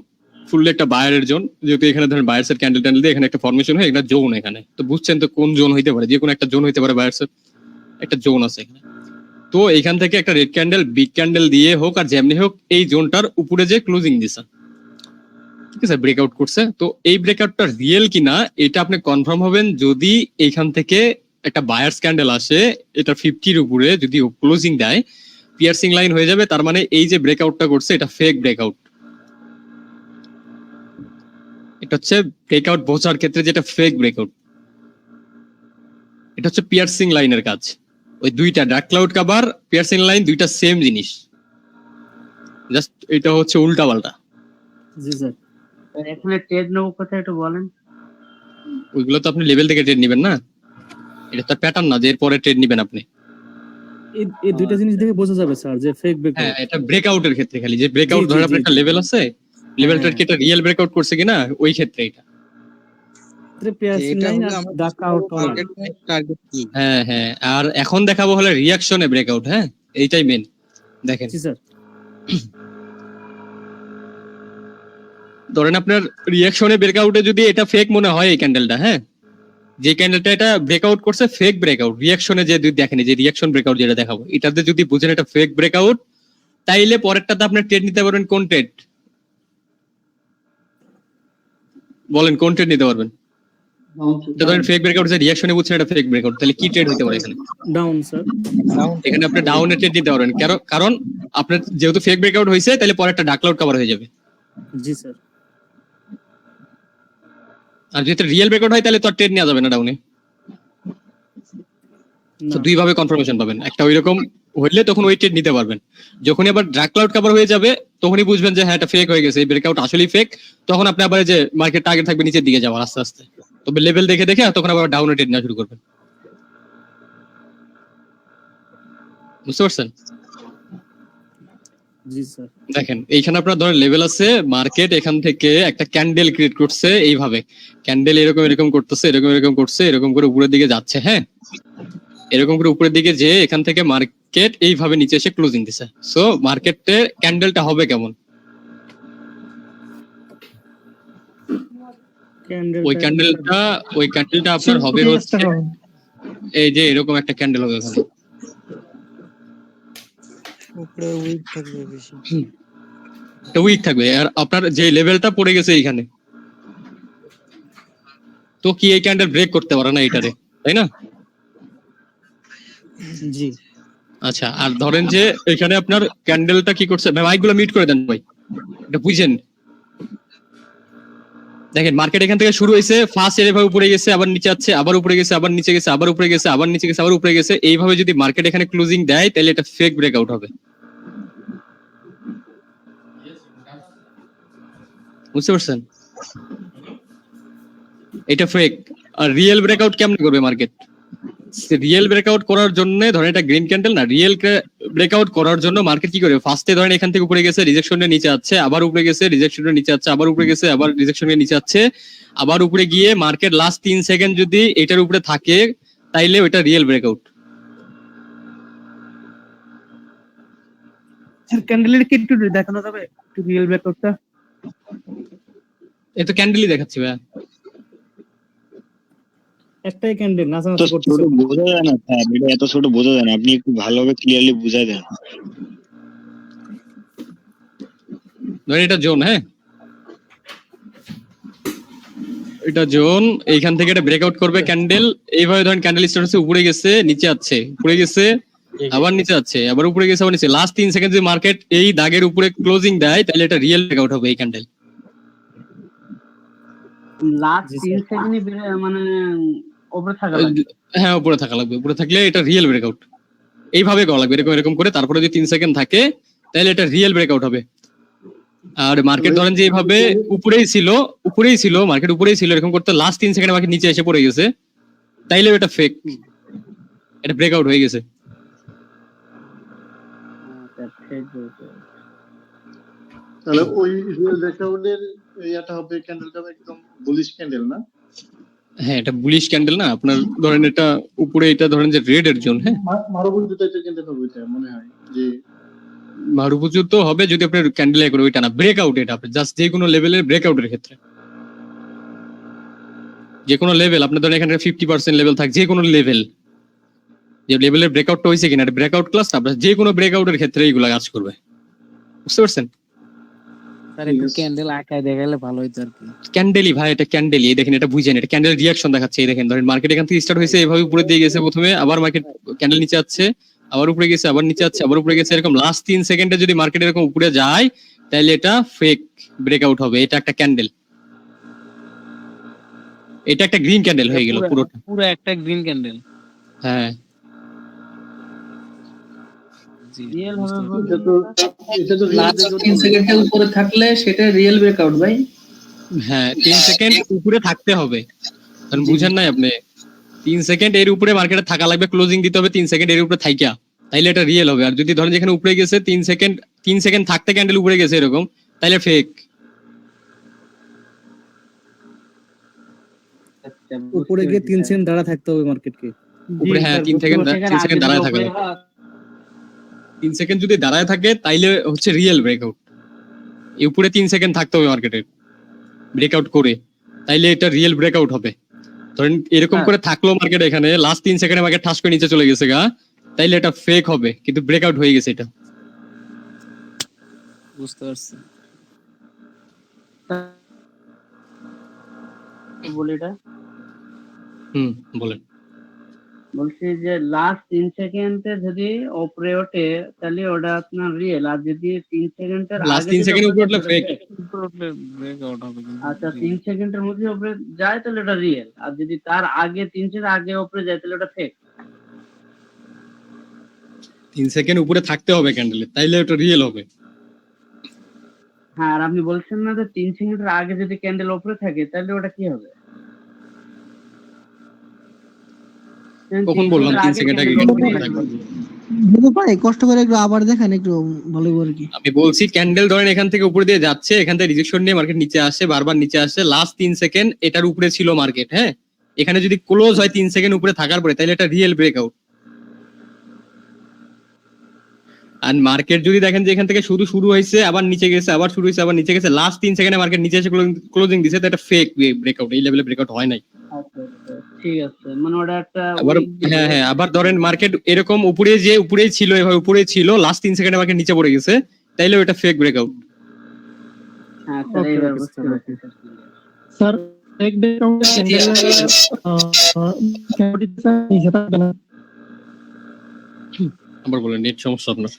ফুললি একটা বায়ারের জোন। যেহেতু এখানে ধরেন বায়ার্সের ক্যান্ডেল ট্যান্ডেল দিয়ে এখানে একটা ফরমেশন হয়, একটা জোন এখানে। তো বুঝছেন তো কোন জোন হইতে পারে, যে কোনো একটা জোন হইতে পারে, বায়ার্সের একটা জোন আছে এখানে। তো এখান থেকে একটা রেড ক্যান্ডেল বিগ ক্যান্ডেল দিয়ে হোক আর যেমনি হোক, এই জোনটার উপরে যে ক্লোজিং দিছে, ঠিক আছে, ব্রেকআউট করছে। তো এই ব্রেকআউটটা রিয়েল কিনা এটা আপনি কনফার্ম হবেন যদি এইখান থেকে একটা বায়ার্স ক্যান্ডেল আসে, এটা 50-র উপরে যদি ক্লোজিং দেয়, পিয়ার্সিং লাইন হয়ে যাবে, তার মানে এই যে ব্রেকআউটটা করছে এটা ফেক ব্রেকআউট। এটা হচ্ছে ব্রেকআউট বোঝার ক্ষেত্রে যেটা ফেক ব্রেকআউট, এটা হচ্ছে পিয়ার্সিং লাইনের কাজ। ওই দুইটা dark cloud cover, piercing line দুইটা সেম জিনিস, জাস্ট এটা হচ্ছে উল্টা পাল্টা। জি স্যার। এখানে ট্রেড নেবো কোথায় একটু বলেন। ওইগুলো তো আপনি লেভেল থেকে ট্রেড নেবেন না, এটা তো প্যাটার্ন না যে এরপরে ট্রেড নেবেন আপনি। এই দুইটা জিনিস দেখে বোঝা যাবে স্যার যে ফেক ব্রেকআউট। হ্যাঁ, এটা ব্রেকআউটের ক্ষেত্রে খালি যে ব্রেকআউট ধরে আপনার একটা লেভেল আছে, লেভেলটার কি এটা রিয়েল ব্রেকআউট করছে কিনা ওই ক্ষেত্রে এটা। হ্যাঁ হ্যাঁ, আর এখন দেখাবো হলে রিঅ্যাকশনে ব্রেকআউট। হ্যাঁ, এইটাই মেন। দেখেন ধরেন আপনার রিঅ্যাকশনে ব্রেকআউটে যদি এটা ফেক মনে হয় এই ক্যান্ডেলটা, হ্যাঁ, যে ক্যান্ডেলটা এটা ব্রেকআউট করছে ফেক ব্রেকআউট, রিঅ্যাকশনে যে দেখেন যে রিঅ্যাকশন ব্রেকআউট যেটা দেখাবো, এটাতে যদি বুঝেন এটা ফেক ব্রেকআউট, তাইলে পরেরটাতে আপনি ট্রেড নিতে পারবেন। কোন ট্রেড বলেন, কোন ট্রেড নিতে পারবেন? ধরেন ফেক ব্রেকআউট যে রিঅ্যাকশনে বুঝছেন এটা ফেক ব্রেকআউট, তাহলে কি ট্রেড হতে পারে এখানে? Down sir. এখানে আপনি ডাউনে ট্রেড নিতে পারবেন, কারণ আপনার যেহেতু ফেক ব্রেকআউট হয়েছে, তাহলে পরেরটা ডার্ক ক্লাউড কভার হয়ে যাবে। জি স্যার। আর যদি রিয়েল ব্রেকআউট হয় তাহলে তো ট্রেড নেওয়া যাবে না ডাউনে। তো দুই ভাবে কনফার্মেশন পাবেন, একটা ওইরকম হইলে তখন ওই ট্রেড নিতে পারবেন, যখনই আবার ডার্ক ক্লাউড কভার হয়ে যাবে তখনই বুঝবেন যে হ্যাঁ এটা ফেক হয়ে গেছে, এই ব্রেকআউট আসলেই ফেক। তখন আপনি আবার যে মার্কেট টার্গেট থাকবে নিচের দিকে যাওয়ার আস্তে আস্তে, তবে লেভেল দেখে দেখে তখন আবার ডাউনে ট্রেড নেওয়া শুরু করবেন। বুঝতে পারছেন? জি স্যার। দেখেন এইখানে আপনার ধরেন লেভেল আছে, মার্কেট এখান থেকে একটা ক্যান্ডেল ক্রিয়েট করছে, এইভাবে ক্যান্ডেল এরকম এরকম করতেছে, এরকম এরকম করছে, এরকম করে উপরের দিকে যাচ্ছে। হ্যাঁ, এরকম করে উপরের দিকে যে এখান থেকে মার্কেট এইভাবে নিচে এসে ক্লোজিং দিছে। সো মার্কেটের ক্যান্ডেলটা হবে কেমন? ওই ক্যান্ডেলটা আপনার হবে হচ্ছে এই যে এরকম একটা ক্যান্ডেল হবে এখানে, উপরে উইক থাকবে বেশি, এটা উইক থাকবে। আর আপনার যে লেভেলটা পড়ে গেছে এইখানে, তো কি এই ক্যান্ডেল ব্রেক করতে পারে না এটারে, তাই না? জি। আচ্ছা, আর ধরেন যে এখানে আপনার ক্যান্ডেলটা কি করছে, ভাই মাইকগুলো মিউট করে দেন ভাই, এটা বুঝেন। দেখেন মার্কেট এখান থেকে শুরু হয়েছে, ফার্স্ট এভাবে উপরে গেছে, আবার নিচে যাচ্ছে, আবার উপরে গেছে, আবার নিচে গেছে, আবার উপরে গেছে, আবার নিচে গেছে, আবার উপরে গেছে। এইভাবে যদি মার্কেট এখানে ক্লোজিং দেয় তাহলে এটা ফেক ব্রেকআউট হবে। বুঝতে পারছেন? এটা ফেক। আর রিয়েল ব্রেকআউট কেমন করবে মার্কেট? রিয়েল ব্রেকআউট করার জন্য ধরেন এটা গ্রিন ক্যান্ডেল না, রিয়েল ব্রেকআউট করার জন্য মার্কেট কি করবে? ফার্স্টে ধরেন এখান থেকে উপরে গেছে, রিজেকশনের নিচে আছে, আবার উপরে গেছে, রিজেকশনের নিচে আছে, আবার উপরে গেছে, আবার রিজেকশনের নিচে আছে, আবার উপরে গিয়ে মার্কেট লাস্ট 3 সেকেন্ড যদি এটার উপরে থাকে তাইলে ওইটা রিয়েল ব্রেকআউট। স্যার ক্যান্ডেলের কি একটু দেখানো যাবে একটু রিয়েল ব্রেকআউটটা? এই তো ক্যান্ডেলই দেখাচ্ছি ভাই, একটাই ক্যান্ডেল নাচা তো নাচা ছোট করতেছে। বোঝা যায় না স্যার, এটা এত ছোট বোঝা যায় না, আপনি একটু ভালোভাবে ক্লিয়ারলি বুঝাই দেন। ধরেন এটা জোন, হ্যাঁ এটা জোন, এইখান থেকে এটা ব্রেকআউট করবে ক্যান্ডেল, এইভাবে ধরেন ক্যান্ডেল স্টার্ট হচ্ছে, উপরে গেছে, নিচে আছে, উপরে গেছে, আবার নিচে আছে, আবার উপরে গেছে, আবার নিচে, লাস্ট 3 সেকেন্ড যদি মার্কেট এই দাগের উপরে ক্লোজিং দেয় তাহলে এটা রিয়েল ব্রেকআউট হবে এই ক্যান্ডেল। লাস্ট 3 সেকেন্ডই মানে উপরে থাকা লাগবে। হ্যাঁ, উপরে থাকা লাগবে, উপরে থাকলে এটা রিয়েল ব্রেকআউট। এইভাবে করা লাগবে, এরকম এরকম করে, তারপরে যদি 3 সেকেন্ড থাকে তাহলে এটা রিয়েল ব্রেকআউট হবে। আর মার্কেট ধরেন যে এইভাবে উপরেই ছিল মার্কেট উপরেই ছিল, এরকম করতে লাস্ট 3 সেকেন্ড মার্কেট নিচে এসে পড়ে গেছে, তাইলে এটা ফেক, এটা ব্রেকআউট হয়ে গেছে। তাহলে ওই রিয়েল ব্রেকআউটের ইয়াটা হবে, ক্যান্ডেলটা একদম বুলিশ ক্যান্ডেল না? হ্যাঁ, এটা বুলিশ ক্যান্ডেল না, আপনার ধরেন এটা উপরে, এটা ধরেন যে রেড এর জোন। হ্যাঁ, মারুবুজু টাইপের ক্যান্ডেল হবে এটা মনে হয়, যে মারুবুজু তো হবে যদি আপনার ক্যান্ডেল করে, ওইটা না ব্রেকআউট, এটা আপনি জাস্ট যে কোনো লেভেলের ব্রেকআউটের ক্ষেত্রে, যে কোনো লেভেল আপনার ধরেন এখানে 50% লেভেল থাকে, যে কোনো লেভেল, যে লেভেলের ব্রেকআউটটা হয়েছে কিনা, এটা ব্রেকআউট ক্লাস, আপনার যে কোনো ব্রেকআউটের ক্ষেত্রে এইগুলা কাজ করবে। বুঝতে পারছেন? স্যার একটু ক্যান্ডেল আঁকায় দেখালে ভালো হতো আর কি। ক্যান্ডেলই ভাই, এটা ক্যান্ডেলই। এই দেখেন, এটা বুঝেন, এটা ক্যান্ডেল রিয়াকশন দেখাচ্ছে। এই দেখেন, ধরেন মার্কেট এখান থেকে স্টার্ট হয়েছে, এভাবে উপরে দিয়ে গেছে প্রথমে, আবার মার্কেট ক্যান্ডেল নিচে যাচ্ছে, আবার উপরে গেছে, আবার নিচে যাচ্ছে, আবার উপরে গেছে, এরকম লাস্ট 3 সেকেন্ডে যদি মার্কেট এরকম উপরে যায় তাহলে এটা ফেক ব্রেকআউট হবে। এটা একটা ক্যান্ডেল, এটা একটা গ্রিন ক্যান্ডেল হয়ে গেল পুরোটা। পুরো একটা গ্রিন ক্যান্ডেল। হ্যাঁ, রিয়েল হবে এটা তো লাস্ট 3 সেকেন্ডের উপরে থাকলে সেটা রিয়েল ব্রেকআউট ভাই। হ্যাঁ 3 সেকেন্ড উপরে থাকতে হবে, কারণ বুঝেন নাই আপনি, 3 সেকেন্ড এর উপরে মার্কেটে থাকা লাগবে, ক্লোজিং দিতে হবে 3 সেকেন্ড এর উপরে থাইকা, তাইলে এটা রিয়েল হবে। আর যদি ধরেন যেখানে উপরে গেছে 3 সেকেন্ড থাকতে ক্যান্ডেল উপরে গেছে এরকম, তাইলে ফেক। উপরে গিয়ে 3 সেকেন্ড দাঁড়া থাকতে হবে মার্কেটকে উপরে। হ্যাঁ 3 সেকেন্ড দাঁড়ায় থাকবে। 3 সেকেন্ড যদি দাঁড়ায় থাকে তাইলে হচ্ছে রিয়েল ব্রেকআউট। এই উপরে 3 সেকেন্ড থাকতে হবে মার্কেটে ব্রেকআউট করে, তাইলে এটা রিয়েল ব্রেকআউট হবে। ধরেন এরকম করে থাকলো মার্কেট, এখানে লাস্ট 3 সেকেন্ডে মার্কেট ঠাস করে নিচে চলে গেছে গা, তাইলে এটা ফেক হবে, কিন্তু ব্রেকআউট হয়ে গেছে এটা। বুঝতে পারছি। বলি এটা বলেন। বলছি যে লাস্ট 3 সেকেন্ডে যদি উপরে ওঠে তাহলে ওটা আপনার রিয়েল, আর যদি 3 সেকেন্ডের লাস্ট 3 সেকেন্ড উপরে উঠলে ফেক। ব্রেকআউট হবে কিন্তু। আচ্ছা 3 সেকেন্ডের মধ্যে উপরে যায় তাহলে ওটা রিয়েল, আর যদি তার আগে 3 সেকেন্ড আগে উপরে যায় তাহলে ওটা ফেক। 3 সেকেন্ড উপরে থাকতে হবে ক্যান্ডেলে, তাইলে ওটা রিয়েল হবে। হ্যাঁ, আর আপনি বলছেন না যে 3 সেকেন্ডের আগে যদি ক্যান্ডেল উপরে থাকে তাহলে ওটা কি হবে? কখন বললাম 3 সেকেন্ড আগে ক্যান্ডেল থাকবে? ভাই কষ্ট করে একটু আবার দেখেন একটু ভালো করে কি। আমি বলছি ক্যান্ডেল ধরেন এখান থেকে উপরে দিয়ে যাচ্ছে, এখান থেকে রিজেকশন নিয়ে মার্কেট নিচে আসে, বারবার নিচে আসে, লাস্ট 3 সেকেন্ড এটার উপরে ছিল মার্কেট। হ্যাঁ, এখানে যদি ক্লোজ হয় 3 সেকেন্ড উপরে থাকার পরে, তাহলে এটা রিয়েল ব্রেকআউট। আর মার্কেট যদি দেখেন যে এখান থেকে শুরু হয়েছে, আবার নিচে গেছে, আবার শুরু হয়েছে, আবার নিচে গেছে, লাস্ট 3 সেকেন্ডে মার্কেট নিচে এসে ক্লোজিং দিছে, তো এটা ফেক ব্রেকআউট। এই লেভেলে ব্রেকআউট হয় নাই। আচ্ছা ঠিক আছে, মানে ওটা একটা আবার হ্যাঁ আবার ধরেন মার্কেট এরকম উপরেই ছিল, এভাবে উপরেই ছিল, লাস্ট 3 সেকেন্ডে মার্কেট নিচে পড়ে গেছে, তাইলে ওটা ফেক ব্রেকআউট। হ্যাঁ স্যার এইবার বুঝতে পারছি স্যার এক ব্রেকআউট ক্যান্ডেল নিচে থাকবে না। আবার বলেন, নেট সমস্যা আপনার।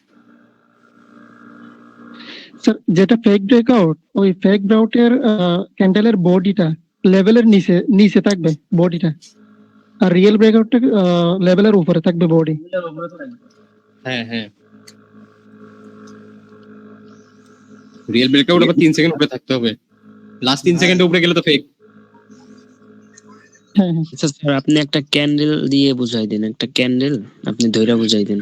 স্যার যেটা ফেক ব্রেকআউট, ওই ফেক ব্রেকআউটের ক্যান্ডেলের বডিটা লেভেলের নিচে থাকবে বডিটা, আর রিয়েল ব্রেকআউটটা লেভেলের উপরে থাকবে বডি। হ্যাঁ রিয়েল ব্রেকআউট আবার 3 সেকেন্ড উপরে থাকতে হবে, লাস্ট 3 সেকেন্ড উপরে গেলে তো ফেক। হ্যাঁ আচ্ছা স্যার, আপনি একটা ক্যান্ডেল দিয়ে বুঝাই দেন, একটা ক্যান্ডেল আপনি ধইরা বুঝাই দেন।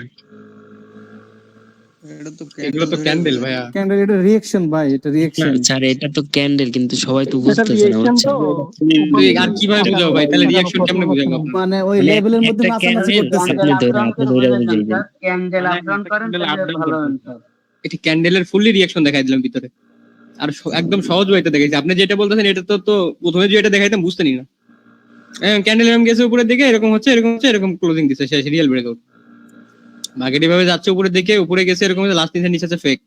এগুলো তো ক্যান্ডেল ভাইয়া। ক্যান্ডেল এটা রিঅ্যাকশন ভাই, এটা রিঅ্যাকশন। স্যার এটা তো ক্যান্ডেল, কিন্তু সবাই তো বুঝতেছে না। আর কিভাবে বুঝাবো ভাই, তাহলে রিঅ্যাকশন কেমনে বুঝাবো? মানে ওই লেভেলের মধ্যে মাঝামাঝি করতেছে। আপনি ধইরা বুঝাই দেন। ক্যান্ডেল আপ ডাউন করেন তাহলে ভালো আনসার। এটি ক্যান্ডেলের ফুললি রিঅ্যাকশন দেখাই দিলাম ভিতরে, আর একদম সহজ ওয়েতে দেখাইছি। আপনি যেটা বলতেছেন এটা তো প্রথমে যেটা দেখাইতাম বুঝতেনি না। ক্যান্ডেল এরকম গেছে উপরের দিকে, এরকম হচ্ছে, এরকম ক্লোজিং দিছে, শেষ রিয়েল ব্রেকআউট। মার্কেট এভাবে যাচ্ছে উপরের দিকে, উপরে গেছে এরকম, লাস্ট 3 নিচে আছে ফেক।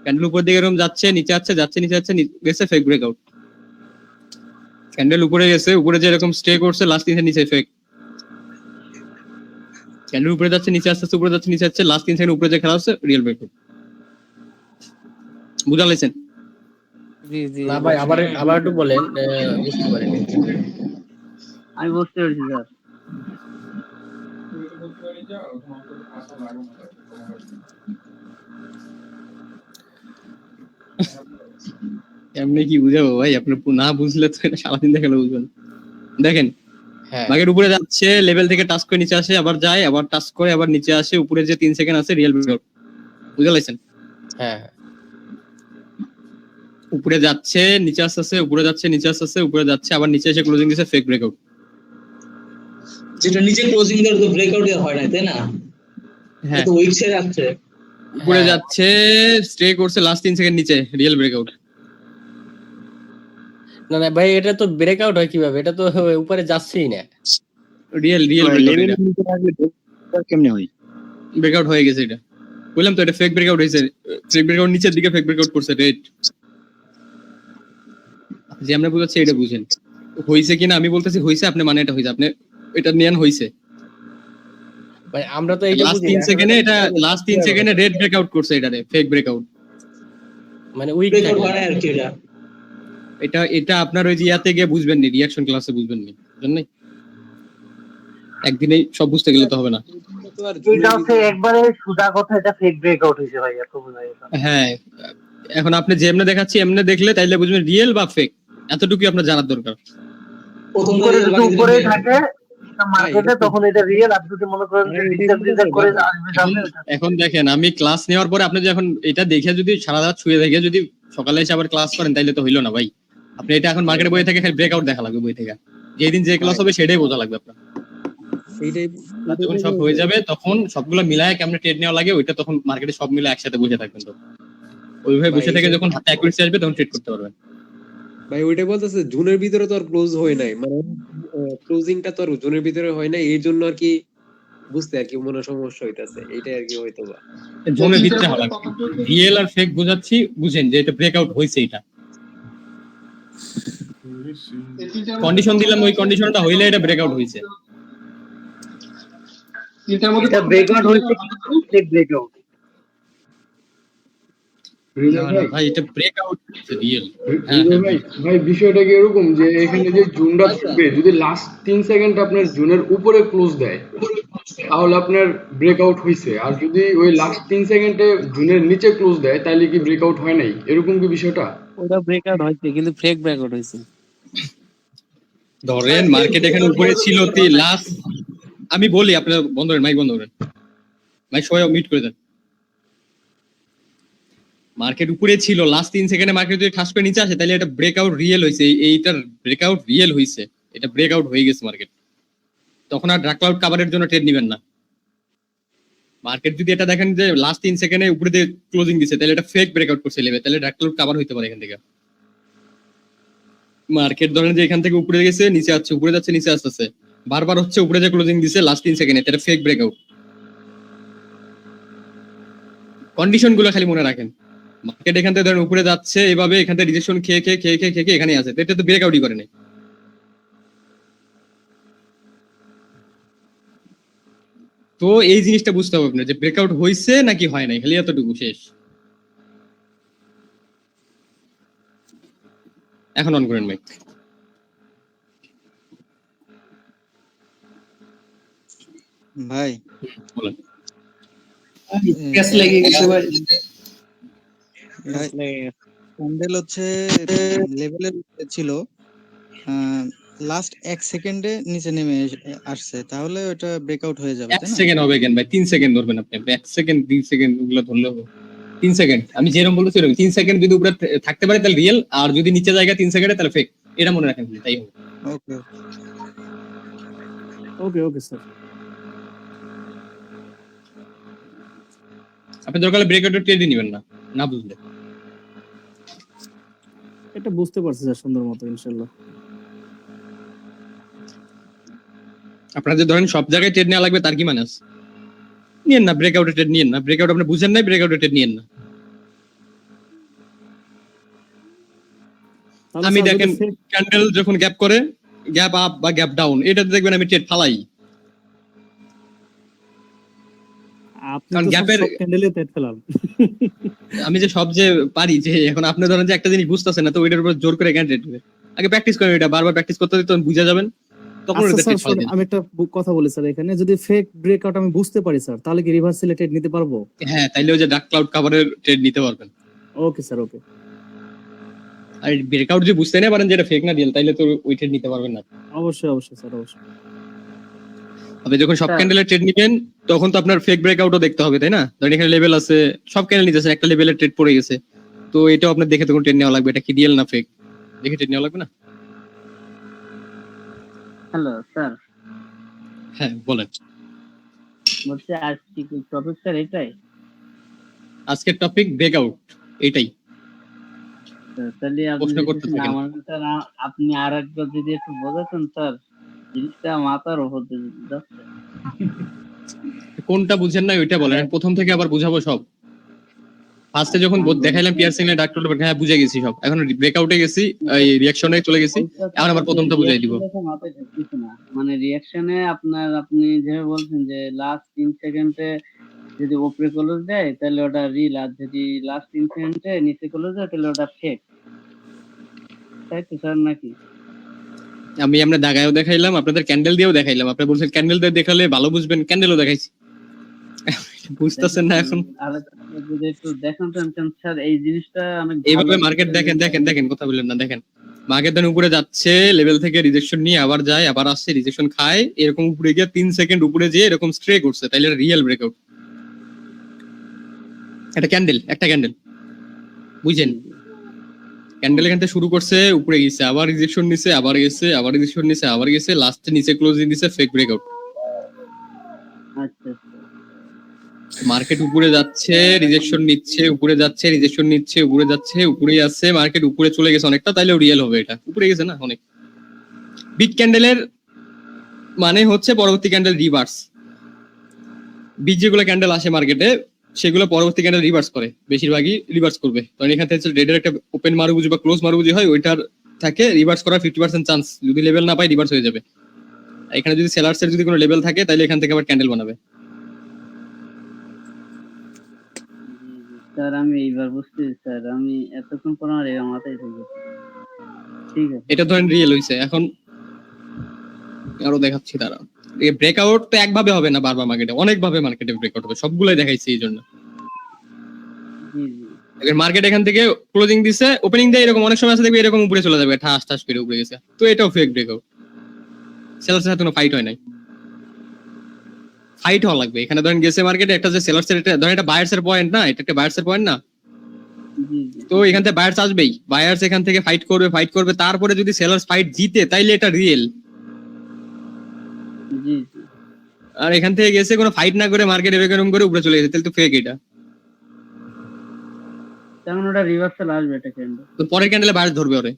ক্যান্ডেল উপরের দিকে এরকম যাচ্ছে, নিচে যাচ্ছে নিচে গেছে ফেক ব্রেকআউট। ক্যান্ডেল উপরে গেছে, উপরে যে এরকম স্টে করছে, লাস্ট 3 নিচে ফেক। ক্যান্ডেল উপরে যাচ্ছে, নিচে আসছে, উপরে যাচ্ছে, নিচে আসছে, লাস্ট 3 সেকেন্ড উপরে যে খেলা হচ্ছে রিয়েল ব্রেকআউট। বুঝা লাইছেন? না ভাই, আবার একটু বলেন, বুঝতে পারিনি। আমি বুঝতে পারছি স্যার। এমনি কি বুঝাবো ভাই, আপনি না বুঝলে তো এটা সারাদিন দেখালে বুঝবেন। দেখেন মার্কেট উপরে যাচ্ছে, লেভেল থেকে টাচ করে নিচে আসে, আবার যায়, আবার টাচ করে আবার নিচে আসে, উপরে যে 3 সেকেন্ড আছে রিয়েল ব্রেকআউট। বুঝা লাইছেন? হ্যাঁ উপরে যাচ্ছে, নিচে আসছে, উপরে যাচ্ছে, নিচে আসছে, উপরে যাচ্ছে, আবার নিচে এসে ক্লোজিং দিছে, ফেক ব্রেকআউট। যেটা নিচে ক্লোজিং এর তো ব্রেকআউট হয় না, তাই না? হ্যাঁ তো উইক সাইড আছে, উপরে যাচ্ছে, স্টে করছে, লাস্ট 3 সেকেন্ড নিচে রিয়েল ব্রেকআউট। না ভাই, এটা তো ব্রেকআউট হয় কিভাবে? এটা তো উপরে যাচ্ছেই না। রিয়েল কেমনে হয়? ব্রেকআউট হয়ে গেছে এটা, বললাম তো এটা ফেক ব্রেকআউট হয়েছে। ফেক ব্রেকআউট নিচের দিকে ফেক ব্রেকআউট করছে রেড। যে আমরা বুঝাচ্ছি এটা বুঝেন, হইছে কিনা আমি বলতেছি হইছে, আপনি মানে এটা হইছে, আপনি এটা নেন হইছে। ভাই আমরা তো এইটা লাস্ট বুঝি 3 সেকেন্ডে এটা লাস্ট 3 সেকেন্ডে রেড ব্রেকআউট করছে, এটারে ফেক ব্রেকআউট, মানে উইক ব্রেকআউট থাকে। হয় না আর কি এটা। এটা আপনার ওই যে ইয়াতে গিয়ে বুঝবেন নি, রিঅ্যাকশন ক্লাসে বুঝবেন নি, বুঝলেন? একদিনেই সব বুঝতে গেলে তো হবে না। এটা হচ্ছে একবারে সুদা কথা, এটা ফেক ব্রেকআউট হয়েছে ভাই, এত বোঝাই এটা। হ্যাঁ, এখন আপনি যেমনে দেখাচ্ছি এমনে দেখলে তাইলে বুঝবেন রিয়েল বা ফেক, এতটুকুই আপনার জানার দরকার। প্রথম উপরে যদি উপরে বানিয়ে থাকে মার্কেটে, তখন এটা রিয়েল। আপনি যদি মনে করেন যে ডিটেক্ট করে আসবে যাবে, এখন দেখেন আমি ক্লাস নেওয়ার পরে আপনি যখন এটা দেখে যদি সারা রাত শুয়ে দেখে যদি সকালে এসে আবার ক্লাস করেন তাইলে তো হইলো না ভাই। আপনি এটা এখন মার্কেটে বই থেকে খালি ব্রেকআউট দেখা লাগবে, বই থেকে যেদিন যে ক্লাস হবে সেটাই বোঝা লাগবে আপনার। এইটাই যখন সব হয়ে যাবে তখন সবগুলো মিলায় কেমনে ট্রেড নেওয়া লাগে ওইটা তখন মার্কেটে সব মিলে একসাথে বসে থাকবেন, তো ওইভাবে বসে থেকে যখন হাতে অ্যাকুরেসি আসবে তখন ট্রেড করতে পারবেন। ভাই ওইটাই বলতেছে জুনের ভিতরে তো আর ক্লোজ হয় নাই, মানে ক্লোজিংটা তো আর জুনের ভিতরে হয় না, এই জন্য আর কি বুঝতে আর কি মনে সমস্যা হইতাছে, এইটাই আর কি হয়তো বা জোনের ভিতরে হওয়া লাগবে। রিয়েল আর ফেক বোঝাচ্ছি, বুঝেন যে এটা ব্রেকআউট হয়েছে, এটা কন্ডিশন দিলাম, ওই কন্ডিশনটা হইলে এটা ব্রেকআউট হয়েছে। এটা ব্রেকআউট হয়েছে, ফেক ব্রেকআউট। ভাই এটা ব্রেকআউট রিয়েল। ভাই বিষয়টা কি এরকম যে এখানে যে জুনটা থাকবে, যদি লাস্ট 3 সেকেন্ড আপনার জুনের উপরে ক্লোজ দেয় তাহলে আপনার ব্রেকআউট হয়েছে, আর যদি ওই লাস্ট 3 সেকেন্ডে জুনের নিচে ক্লোজ দেয় তাহলে কি ব্রেকআউট হয় নাই, এরকম কি বিষয়টা? ওটা ব্রেকআউট হয়েছে কিন্তু ফেক ব্রেকআউট হয়েছে। ধরেন মার্কেট এখানে উপরে ছিল লাস্ট, আমি বলি আপনার বন্ধ করেন, মাইক বন্ধ করেন, মাইক সবাই মিউট করে দেন। মার্কেট উপরে ছিল, লাস্ট 3 সেকেন্ডে মার্কেট যদি ঠাস করে নিচে আসে তাহলে এটা ব্রেকআউট রিয়েল হয়েছে, এইটার ব্রেকআউট রিয়েল হয়েছে, এটা ব্রেকআউট হয়ে গেছে মার্কেট। তখন আর ড্রাগ ক্লাউড কভারের জন্য ট্রেড নেবেন না। মার্কেট যদি এটা দেখেন যে লাস্ট 3 সেকেন্ডে উপরে দিয়ে ক্লোজিং দিছে তাহলে এটা ফেক ব্রেকআউট করছে লেভেল, তাহলে ড্রাগ ক্লাউড কভার হইতে পারে এখান থেকে। মার্কেট ধরেন যে এখান থেকে উপরে গেছে নিচে আসছে, উপরে যাচ্ছে নিচে আসতেছে, বারবার হচ্ছে উপরে যে ক্লোজিং দিছে লাস্ট 3 সেকেন্ডে, এটা ফেক ব্রেকআউট। কন্ডিশন গুলো খালি মনে রাখেন। মার্কেট এখান থেকে ধরেন উপরে যাচ্ছে এভাবে, এখান থেকে রিজেকশন খেয়ে খেয়ে খেয়ে খেয়ে খেয়ে এখানে আছে, এটা তো ব্রেকআউটই করে নাই। তো এই জিনিসটা বুঝতে হবে আপনার যে ব্রেকআউট হয়েছে নাকি হয় নাই, খালি এতটুকু শেষ। এখন অন করেন মাইক। ভাই বলেন। গ্যাস লেগে গেছে ভাই। ক্যান্ডেল হচ্ছে লেভেলের ছিল, লাস্ট 1 সেকেন্ডে নিচে নেমে আসছে, তাহলে ওটা ব্রেকআউট হয়ে যাবে, 1 তাই না? সেকেন্ড হবে কেন ভাই, 3 সেকেন্ড ধরবেন আপনি, 1 সেকেন্ড 2 সেকেন্ড ওগুলো ধরলে হবে। 3 সেকেন্ড আমি যেরকম বলতেছি এরকম, 3 সেকেন্ড যদি উপরে থাকতে পারে তাহলে রিয়েল, আর যদি নিচে জায়গা 3 সেকেন্ডে তাহলে ফেক, এটা মনে রাখেন, তাই হবে। ওকে ওকে ওকে স্যার। আপনি দরকার হলে ব্রেকআউটের ট্রেডই নেবেন না, না বুঝলে। এটা বুঝতে পারছি স্যার সুন্দর মতো, ইনশাআল্লাহ। আপনারা যে ধরেন সব জায়গায় ট্রেড নেওয়া লাগবে তার কি মানে আছে? নিয়েন না, ব্রেকআউটের ট্রেড নিয়েন না, ব্রেকআউট আপনি বুঝেন নাই, ব্রেকআউটের ট্রেড নিয়েন না। আমি দেখেন ক্যান্ডেল যখন গ্যাপ করে, গ্যাপ আপ বা গ্যাপ ডাউন, এটা দেখবেন আমি ট্রেড ফালাই। আপনি তো গ্যাপের ক্যান্ডেলে ট্রেড ফেলান। আমি যে সব যে পারি, যে এখন আপনি ধরেন যে একটা জিনিস বুঝতেছেন না, তো ওইটার উপর জোর করে কেন ট্রেড নেবে? আগে প্র্যাকটিস করেন, এটা বারবার প্র্যাকটিস করতে তখন বুঝে যাবেন, তখন আচ্ছা এটা স্যার, ট্রেড ফালাই। আমি একটা কথা বলি স্যার, এখানে যদি ফেক ব্রেকআউট আমি বুঝতে পারি স্যার, তাহলে কি রিভার্সাল ট্রেড নিতে পারবো? হ্যাঁ, তাইলে ওই যে ডার্ক ক্লাউড কভারের ট্রেড নিতে পারবেন। ওকে স্যার, ওকে। আর ব্রেকআউট যদি বুঝতে না পারেন যে এটা ফেক না রিয়েল, তাইলে তো ওই ট্রেড নিতে পারবেন না। অবশ্যই অবশ্যই স্যার, অবশ্যই। আপনি যখন সব ক্যান্ডেলের ট্রেড নিবেন তখন তো আপনার ফেক ব্রেকআউটও দেখতে হবে, তাই না? ধরেন এখানে লেভেল আছে, সব ক্যান্ডেল নিতেছেন, একটা লেভেলের ট্রেড পড়ে গেছে, তো এটাও আপনার দেখে তখন ট্রেড নেওয়া লাগবে, এটা কি রিয়েল না ফেক, দেখে ট্রেড নেওয়া লাগবে না? হ্যালো স্যার, হ্যাঁ বলেন। বলছি আজকে কি টপিক স্যার এটাই? আজকের টপিক ব্রেকআউট, এটাই। তাহলে প্রশ্ন করতে থাকেন। আপনি আর একবার যদি একটু বোঝাতেন স্যার, জিনিসটা মাথার উপর দিয়ে যাচ্ছে। কোনটা বুঝেন না ওইটা বলেন, প্রথম থেকে আবার বুঝাবো সব। ফার্স্টে যখন দেখাইলাম পিয়ারসিং এর ডাক্তার হ্যাঁ বুঝে গেছি সব, এখন ব্রেকআউটে গেছি, এই রিঅ্যাকশনে চলে গেছি, এখন আবার প্রথমটা বুঝাই দিব। মাথায় ঢুকতেছে না, মানে রিয়াকশনে আপনি যেভাবে বলছেন যে লাস্ট 3 সেকেন্ডে যদি উপরে ক্লোজ দেয় তাহলে ওটা রিল, আর যদি লাস্ট 3 সেকেন্ডে নিচে ক্লোজ দেয় তাহলে ওটা ফেক, তাই তো স্যার নাকি? আমরা দাগায়ও দেখাইলাম, আপনাদের ক্যান্ডেল দিয়েও দেখাইলাম, আপনি বলছেন ক্যান্ডেল দিয়ে দেখালে ভালো বুঝবেন, ক্যান্ডেলও দেখাইছি। বুঝতেছেন না এখন? যদি একটু দেখেন তো স্যার এই জিনিসটা অনেক এইভাবে মার্কেট দেখেন কথা বললেন না, দেখেন মার্কেট দেন উপরে যাচ্ছে, লেভেল থেকে রিজেকশন নিয়ে আবার যায়, আবার আসছে, রিজেকশন খায়, এরকম উপরে গিয়ে 3 সেকেন্ড উপরে যেয়ে এরকম স্ট্রে করছে, তাইলে রিয়েল ব্রেকআউট। একটা ক্যান্ডেল বুঝছেন? ক্যান্ডেল এখান থেকে শুরু করছে, উপরে গেছে, আবার রিজেকশন নিছে, আবার গেছে, আবার রিজেকশন নিছে, আবার গেছে, লাস্টে নিচে ক্লোজিং দিছে, ফেক ব্রেকআউট। আচ্ছা মার্কেট উপরে যাচ্ছে, রিজেকশন নিচ্ছে, উপরে যাচ্ছে, রিজেকশন নিচ্ছে, উপরে যাচ্ছে, উপরেই আছে, মার্কেট উপরে চলে গেছে অনেকটা, তাইলেও রিয়েল হবে, এটা উপরে গেছে না অনেক। বিগ ক্যান্ডেলের মানে হচ্ছে পরবর্তী ক্যান্ডেল রিভার্স। বিগ যেগুলো ক্যান্ডেল আসে মার্কেটে সেগুলো পরবর্তী ক্যান্ডেল রিভার্স করে, বেশিরভাগই রিভার্স করবে, কারণ এখান থেকে রেডের একটা ওপেন মারুবুজি বা ক্লোজ মারুবুজি হয়, ওইটার থাকে রিভার্স করার 50% চান্স, যদি লেভেল না পায় রিভার্স হয়ে যাবে। এখানে যদি সেলার্স এর যদি কোনো লেভেল থাকে তাহলে এখান থেকে আবার ক্যান্ডেল বানাবে। স্যার আমি এইবার বুঝতেছি স্যার, আমি এতক্ষণ পর আমার এই মাথায় ঢুকে গেছে। ঠিক আছে, এটা ধরেন রিয়েল হইছে, এখন আরো দেখাচ্ছি তারা। এই ব্রেকআউট তো একভাবে হবে না, বারবার মার্কেটে অনেকভাবে মার্কেটে ব্রেকআউট হবে, সবগুলাই দেখাইছি এই জন্য। মার্কেট এখান থেকে ক্লোজিং দিছে, ওপেনিং দেয় এরকম, অনেক সময় আছে দেখবে এরকম উপরে চলে যাবে, ঠাস ঠাস করে উপরে গেছে, তো এটাও ফেক ব্রেকআউট। সেলার্সের সাথে কোনো ফাইট হয় নাই, ফাইট হওয়া লাগবে। এখানে ধরেন গেছে মার্কেটে একটা যে সেলার্সের, এটা ধরেন এটা বায়ার্স এর পয়েন্ট না, এটা একটা বায়ার্স এর পয়েন্ট না, তো এখান থেকে বায়ার্স আসবেই, বায়ার্স এখান থেকে ফাইট করবে, তারপরে যদি সেলার্স ফাইট জিতে তাইলে এটা রিয়েল। আর এখান থেকে গেছে কোনো ফাইট না করে মার্কেট এরকম করে উপরে চলে গেছে, তাহলে তো ফেক এটা। তেমন ওটা রিভার্সাল আসবে, এটা ক্যান্ডেল তো পরের ক্যান্ডেলে বায়ার্স ধরবে ওরে,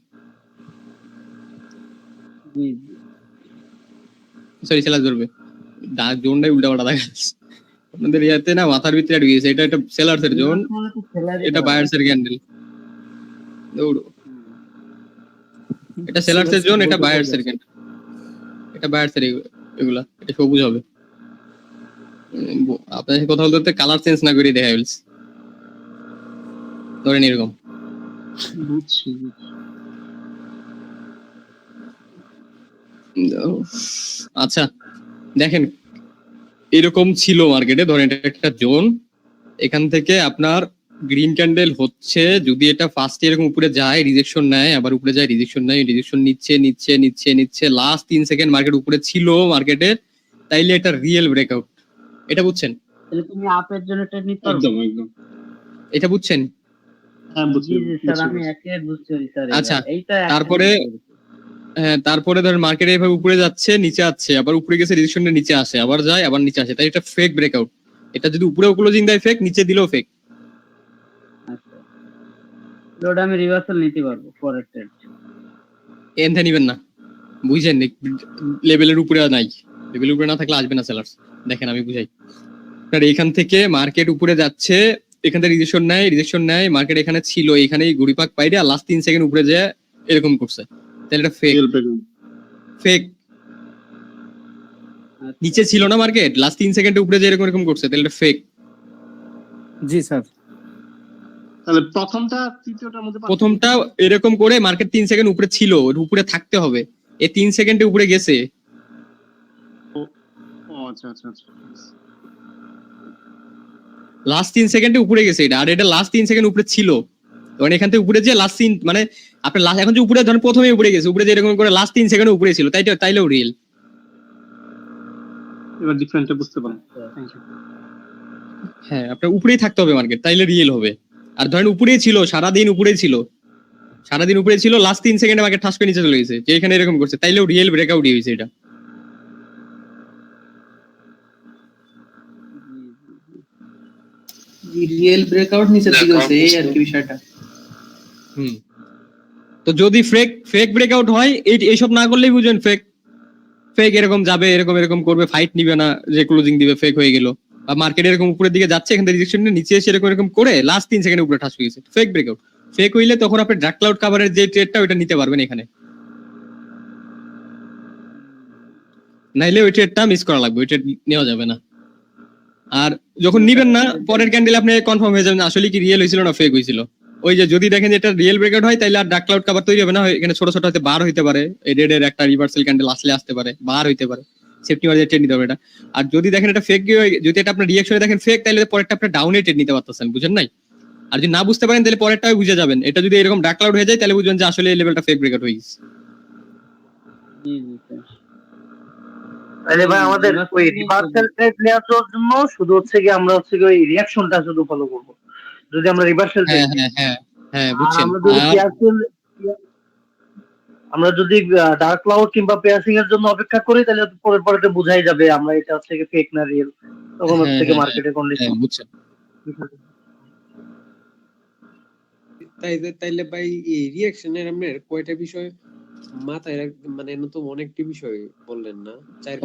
সরি সেলার্স ধরবে, জোনটাই উল্টা পাল্টা দেখা যাচ্ছে আপনাদের ইয়াতে না, মাথার ভিতরে ঢুকে গেছে। এটা একটা সেলার্স এর জোন, এটা বায়ার্স এর ক্যান্ডেল, দৌড়ো। এটা সেলার্স এর জোন, এটা বায়ার্স এর ক্যান্ডেল, এটা বায়ার্স এর এগুলা, এটা সবুজ হবে। আপনাদের কথা বলতে কালার চেঞ্জ না করে দেখা ফেলছি, ধরেন এরকম। আচ্ছা দেখেন এরকম ছিল মার্কেটে, ধরেন এটা একটা জোন, এখান থেকে আপনার গ্রিন ক্যান্ডেল হচ্ছে, যদি এটা ফার্স্টে এরকম উপরে যায়, রিজেকশন নেয়, আবার উপরে যায়, রিজেকশন নেয়, রিজেকশন নিচ্ছে, লাস্ট 3 সেকেন্ড মার্কেট উপরে ছিল মার্কেটে, তাইলে এটা রিয়েল ব্রেকআউট। এটা বুঝছেন? তাহলে তুমি আপের জন্য ট্রেড নিতে পারবে? একদম এটা বুঝছেন? হ্যাঁ বুঝছি স্যার, আমি একে বুঝতে পারি স্যার। আচ্ছা এইটা তারপরে হ্যাঁ, তারপরে ধরেন মার্কেট এইভাবে উপরে যাচ্ছে, নিচে আসছে, আবার উপরে গেছে, রিজেকশনের নিচে আসে, আবার যায়, আবার নিচে আসে, তাই এটা ফেক ব্রেকআউট। এটা যদি উপরেও ক্লোজিং দেয় ফেক, নিচে দিলেও ফেক। ওটা আমি রিভার্সাল নিতে পারবো পরের ট্রেড, এনতে নিবেন না, বুঝছেন? লেভেলের উপরে নাই, লেভেলের উপরে না থাকলে আসবে না সেলার্স। দেখেন আমি বুঝাই, আপনার এখান থেকে মার্কেট উপরে যাচ্ছে, এখান থেকে রিজেকশন নেয়, মার্কেট এখানে ছিল, এখানেই ঘুরিপাক পাইরে আর লাস্ট 3 সেকেন্ড উপরে যায় এরকম করছে, তাহলে এটা ফেক। নিচে ছিল না মার্কেট, লাস্ট 3 সেকেন্ডে উপরে যায় এরকম করছে, তাহলে এটা ফেক। জি স্যার। তাহলে প্রথমটা তৃতীয়টার মধ্যে প্রথমটা এরকম করে মার্কেট 3 সেকেন্ড উপরে ছিল, উপরে থাকতে হবে, এই 3 সেকেন্ডে উপরে গেছে। ও আচ্ছা আচ্ছা আচ্ছা, লাস্ট 3 সেকেন্ডে উপরে গেছে এটা, আর এটা লাস্ট 3 সেকেন্ড উপরে ছিল, মানে এখান থেকে উপরে যে লাস্ট 3 মানে আপনি লাস্ট এখন যে উপরে ধরেন প্রথমে উপরে গেছে, উপরে যে এরকম করে লাস্ট 3 সেকেন্ড উপরে ছিল, তাইলেও রিয়েল। এবার ডিফারেন্টটা বুঝতে পারলাম। হ্যাঁ, আপনার উপরেই থাকতে হবে মার্কেট, তাইলে রিয়েল হবে। আর ধরেন উপরেই ছিল, সারাদিন উপরেই ছিল, লাস্ট 3 সেকেন্ডে মার্কেট ঠাস করে নিচে চলে গেছে, যে এখানে এরকম করছে, তাইলেও রিয়েল ব্রেকআউটই হয়েছে এটা। রিয়েল ব্রেকআউট নিচের দিকে আছে, এই আর কি বিষয়টা। তো যদি ফেক ব্রেকআউট হয়, এইসব না করলেই বুঝবেন ফেক এরকম যাবে, এরকম করবে, ফাইট নিবে না, যে ক্লোজিং দিবে ফেক হয়ে গেল, বা মার্কেট এরকম উপরের দিকে যাচ্ছে, এখান থেকে রিজেকশন নিচে এসে এরকম এরকম করে লাস্ট 3 সেকেন্ডে উপরে ঠাস হয়ে গেছে, ফেক ব্রেকআউট। ফেক হইলে তখন আপনি ডার্ক ক্লাউড কভারের যে ট্রেডটা ওইটা নিতে পারবেন এখানে, নাইলে ওই ট্রেডটা মিস করা লাগবে, ওই ট্রেড নেওয়া যাবে না। আর যখন নিবেন না পরের ক্যান্ডেল আপনি কনফার্ম হয়ে যাবেন আসলে কি রিয়েল হয়েছিল না ফেক হয়েছিল। ওই যে যদি দেখেন যে এটা রিয়েল ব্রেকআউট হয় তাহলে আর ডার্ক ক্লাউড কভার তৈরি হবে না, এখানে ছোট ছোট হতে বার হইতে পারে, এই রেডের একটা রিভার্সাল ক্যান্ডেল আসতে পারে, বার হইতে পারে, সেফটি মার্জিন ট্রেড নিতে হবে এটা। আর যদি দেখেন এটা ফেক, যদি এটা আপনার রিঅ্যাকশনে দেখেন ফেক, তাহলে পরেরটা আপনি ডাউনে ট্রেড নিতে পারতেছেন, বুঝেন নাই? আর যদি না বুঝতে পারেন তাহলে পরেরটাও বুঝে যাবেন, এটা যদি এরকম ডার্ক ক্লাউড হয়ে যায় তাহলে বুঝবেন যে আসলে এই লেভেলটা ফেক ব্রেকআউট হয়ে গেছে। তাহলে ভাই আমাদের ওই রিভার্সাল ট্রেড নেওয়ার জন্য শুধু হচ্ছে কি আমরা হচ্ছে কি ওই রিঅ্যাকশনটা শুধু ফলো করব, যদি আমরা রিভার্সাল ট্রেড হ্যাঁ বুঝছেন। আমরা যদি ডার্ক ক্লাউড কিংবা পেয়াসিং এর জন্য অপেক্ষা করি তাহলে পরে পরে বোঝাই যাবে আমরা এটা হচ্ছে কি ফেক না রিয়েল, তখন হচ্ছে কি মার্কেটের কন্ডিশন বুঝছেন। তাইলে ভাই এই রিঅ্যাকশনের আপনার কয়টা বিষয় মাথায় মানে নতুন অনেকটি বিষয় বললেন না?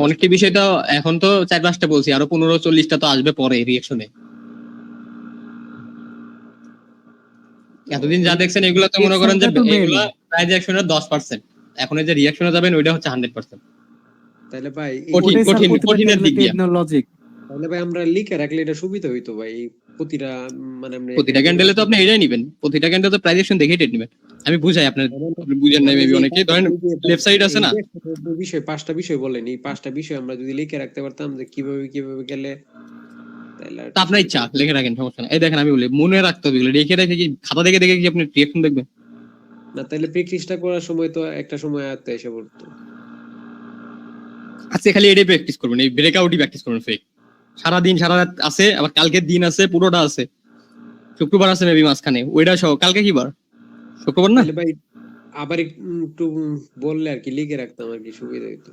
অনেকটি বিষয় তো এখন তো 4-5টা বলছি, আরো 15-40টা তো আসবে পরে রিঅ্যাকশনে। এতদিন যা দেখছেন এগুলো তো মনে করেন যে এগুলো প্রাইস রিঅ্যাকশনের 10%, এখন এই যে রিঅ্যাকশনে যাবেন ওইটা হচ্ছে 100%। তাহলে ভাই কঠিনের দিক দিয়ে লজিক, তাহলে ভাই আমরা লিখে রাখলে এটা সুবিধা হইতো ভাই। প্রতিটা মানে আমরা প্রতিটা ক্যান্ডেলে তো আপনি এটাই নেবেন, প্রতিটা ক্যান্ডেলে তো প্রাইস রিঅ্যাকশন দেখেই ট্রেড নেবেন। আমি বুঝাই আপনি বুঝেন নাই মেবি অনেকে। ধরেন লেফট সাইড আছে না বিষয়, 5টা বিষয় বলেন, এই 5টা বিষয় আমরা যদি লিখে রাখতে পারতাম যে কিভাবে গেলে, তাহলে আপনার ইচ্ছা লিখে রাখেন, সমস্যা নাই। এই দেখেন আমি বলি মনে রাখতে হবে, লিখে রেখে কি খাতা দেখে কি আপনি রিঅ্যাকশন দেখবেন না? তাহলে প্র্যাকটিসটা করার সময় তো একটা সময় আয়ত্তে এসে পড়তো। আজকে খালি এটাই প্র্যাকটিস করবেন, এই ব্রেকআউটই প্র্যাকটিস করবেন। ফেক সারাদিন সারা রাত আছে, আবার কালকের দিন আছে, পুরোটা আছে, শুক্রবার আছে মেবি মাঝখানে, ওইটা সহ। কালকে কি বার? শুক্রবার না? ভাই আবার একটু বললে আর কি লিখে রাখতাম আর কি সুবিধা হইতো।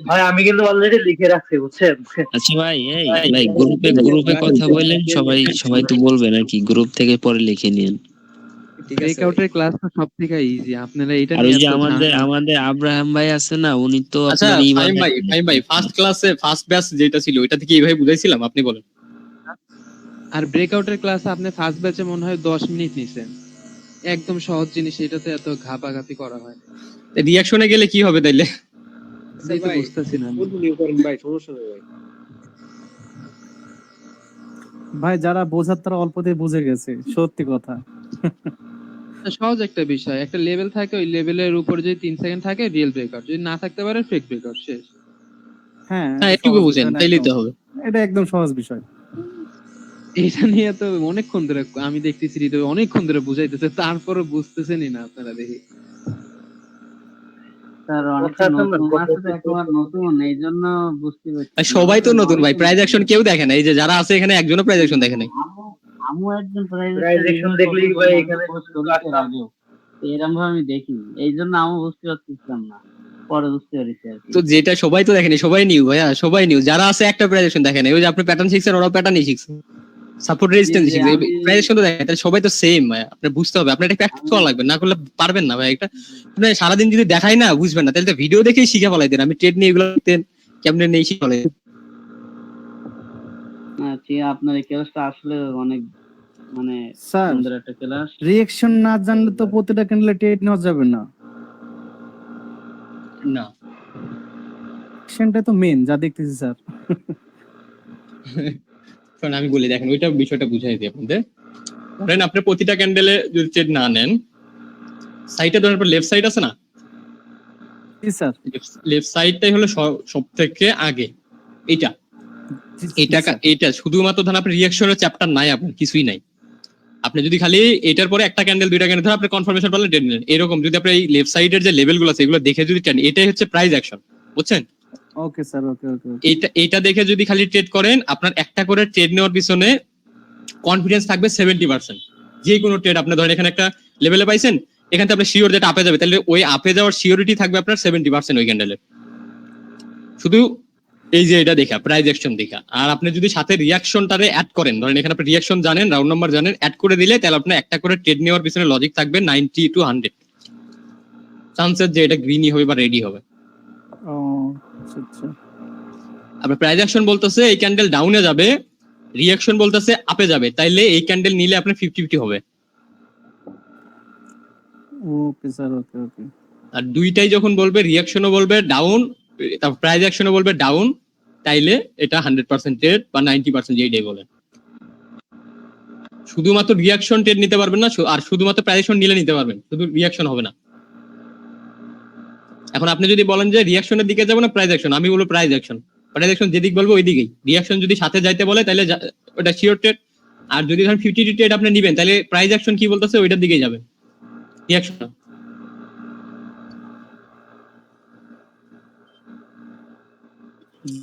ভাই আমি কিন্তু অলরেডি লিখে রাখছি, বুঝছেন? আচ্ছা ভাই, এই ভাই গ্রুপে কথা বললেন, সবাই তো বলবে নাকি, গ্রুপ থেকে পরে লিখে নিন। ব্রেকআউটের ক্লাস তো সবথেকে ইজি, আপনারা এটা আর ওই যে আমাদের আব্রাহাম ভাই আছে না, উনি তো আচ্ছা ভাই ফার্স্ট ক্লাসে ফার্স্ট ব্যাচ যেটা ছিল ওইটা থেকে এইভাবে বুঝাইছিলাম, আপনি বলেন। আর ব্রেকআউটের ক্লাসে আপনি ফার্স্ট ব্যাচে মনে হয় 10 মিনিট নিছেন, একদম সহজ জিনিস, এটাতে এত ঘাপাঘাপি করা হয়। রিঅ্যাকশনে গেলে কি হবে তাইলে? ভাই বুঝতেছি না করেন ভাই, সমস্যা নেই ভাই। ভাই যারা বোঝার তারা অল্পতে বুঝে গেছে, সত্যি কথা। সহজ একটা বিষয়, একটা লেভেল থাকে, ওই লেভেলের উপর যদি 3 সেকেন্ড থাকে রিয়েল ব্রেকআউট, যদি না থাকতে পারে ফেক ব্রেকআউট, শেষ। হ্যাঁ এটুকু বুঝেন তাইলেই তো হবে, এটা একদম সহজ বিষয়। এটা নিয়ে তো অনেকক্ষণ ধরে আমি দেখতেছি, অনেকক্ষণ ধরে বুঝাইতেছে, তারপরে বুঝতেছেনই না আপনারা, দেখি সবাই তো নতুন ভাই, প্রাইস অ্যাকশন কেউ দেখে না, এই যে যারা আছে এখানে একজনও প্রাইস অ্যাকশন দেখে নাই। আমি একজন প্রাইস অ্যাকশন দেখলেই ভাই এখানে এরকম ভাবে আমি দেখি, এই জন্য আমি বুঝতে পারছিলাম না, পরে বুঝতে পারছি আর কি। তো যেটা সবাই তো দেখেনি, সবাই নিউ ভাইয়া, সবাই নিউ। যারা আছে একটা প্রাইস অ্যাকশন দেখে নাই, ওই যে আপনি প্যাটার্ন শিখছেন, ওরাও প্যাটার্নই শিখছে, সাপোর্ট রেজিস্ট্যান্স শিখছে, প্রাইস অ্যাকশন তো দেখেন, তাহলে সবাই তো সেম ভাইয়া। আপনি বুঝতে হবে, আপনার এটা প্র্যাকটিস করা লাগবে, না করলে পারবেন না ভাই। এটা আপনি সারাদিন যদি দেখাই না বুঝবেন না, তাহলে তো ভিডিও দেখেই শিখে ফেলাইতেন। আমি ট্রেড নিয়ে এগুলো দেখতেন কেমনে নেই শিখে ফেলাই। আপনার এই ক্লাসটা আসলে অনেক মানে সুন্দর একটা ক্লাস। রিঅ্যাকশন না জানলে তো প্রতিটা ক্যান্ডেলে ট্রেড নেওয়া যাবে না। না রিঅ্যাকশনটা তো মেন যা দেখতেছি স্যার। কারণ আমি বলি দেখেন, ওইটা বিষয়টা বুঝাই দিই আপনাদের। ধরেন আপনি প্রতিটা ক্যান্ডেলে যদি ট্রেড না নেন, সাইডে ধরেন লেফট সাইড আছে না, লেফট সাইডটাই হলো সবথেকে আগে। এইটা শুধুমাত্র ধরেন আপনার রিঅ্যাকশনের চ্যাপ্টার নাই, আপনার কিছুই নাই। আপনি যদি খালি এটার পরে একটা ক্যান্ডেল দুইটা ক্যান্ডেল ধরে আপনি কনফার্মেশন পারলেন ট্রেড নিলেন, এরকম যদি আপনি এই লেফট সাইডের যে লেভেলগুলো আছে এগুলো দেখে যদি ট্রেড, এটাই হচ্ছে প্রাইস অ্যাকশন, বুঝছেন? ওকে স্যার, ওকে ওকে। এইটা দেখে যদি খালি ট্রেড করেন, আপনার একটা করে ট্রেড নেওয়ার পিছনে কনফিডেন্স থাকবে 70%। যে কোনো ট্রেড আপনি ধরেন এখানে একটা লেভেলে পাইছেন, এখান থেকে আপনি শিওর যেটা আপে যাবে, তাহলে ওই আপে যাওয়ার শিওরিটি থাকবে আপনার 70% ওই ক্যান্ডেলে, শুধু এই যে এটা দেখা প্রাইস অ্যাকশন দেখা। আর আপনি যদি সাথে রিঅ্যাকশনটারে অ্যাড করেন, ধরেন এখানে আপনি রিঅ্যাকশন জানেন, রাউন্ড নাম্বার জানেন, অ্যাড করে দিলে তাহলে আপনার একটা করে ট্রেড নেওয়ার পিছনে লজিক থাকবে 90 to 100 চান্সেস যে এটা গ্রিনই হবে বা রেডি হবে। ও আচ্ছা। আপনার প্রাইস অ্যাকশন বলতেছে এই ক্যান্ডেল ডাউনে যাবে, রিঅ্যাকশন বলতেছে আপে যাবে, তাইলে এই ক্যান্ডেল নিলে আপনার 50-50 হবে। ওকে স্যার, ওকে ওকে। আর দুইটাই যখন বলবে, রিঅ্যাকশনও বলবে ডাউন, তারপর প্রাইস অ্যাকশনও বলবে ডাউন, তাইলে এটা 100% ট্রেড বা 90% যেইটাই বলে। শুধুমাত্র রিঅ্যাকশন ট্রেড নিতে পারবেন না, আর শুধুমাত্র প্রাইস অ্যাকশন নিলে নিতে পারবেন, শুধু রিঅ্যাকশন হবে না। এখন আপনি যদি বলেন যে রিঅ্যাকশনের দিকে যাবো না প্রাইস অ্যাকশন, আমি বলবো প্রাইস অ্যাকশন। প্রাইস অ্যাকশন যেদিক বলবো ওই দিকেই, রিঅ্যাকশন যদি সাথে যাইতে বলে তাহলে ওটা শিওর ট্রেড। আর যদি ধরেন 50 ট্রেড আপনি নিবেন, তাহলে প্রাইস অ্যাকশন কি বলতেছে ওইটার দিকেই যাবেন, রিঅ্যাকশন।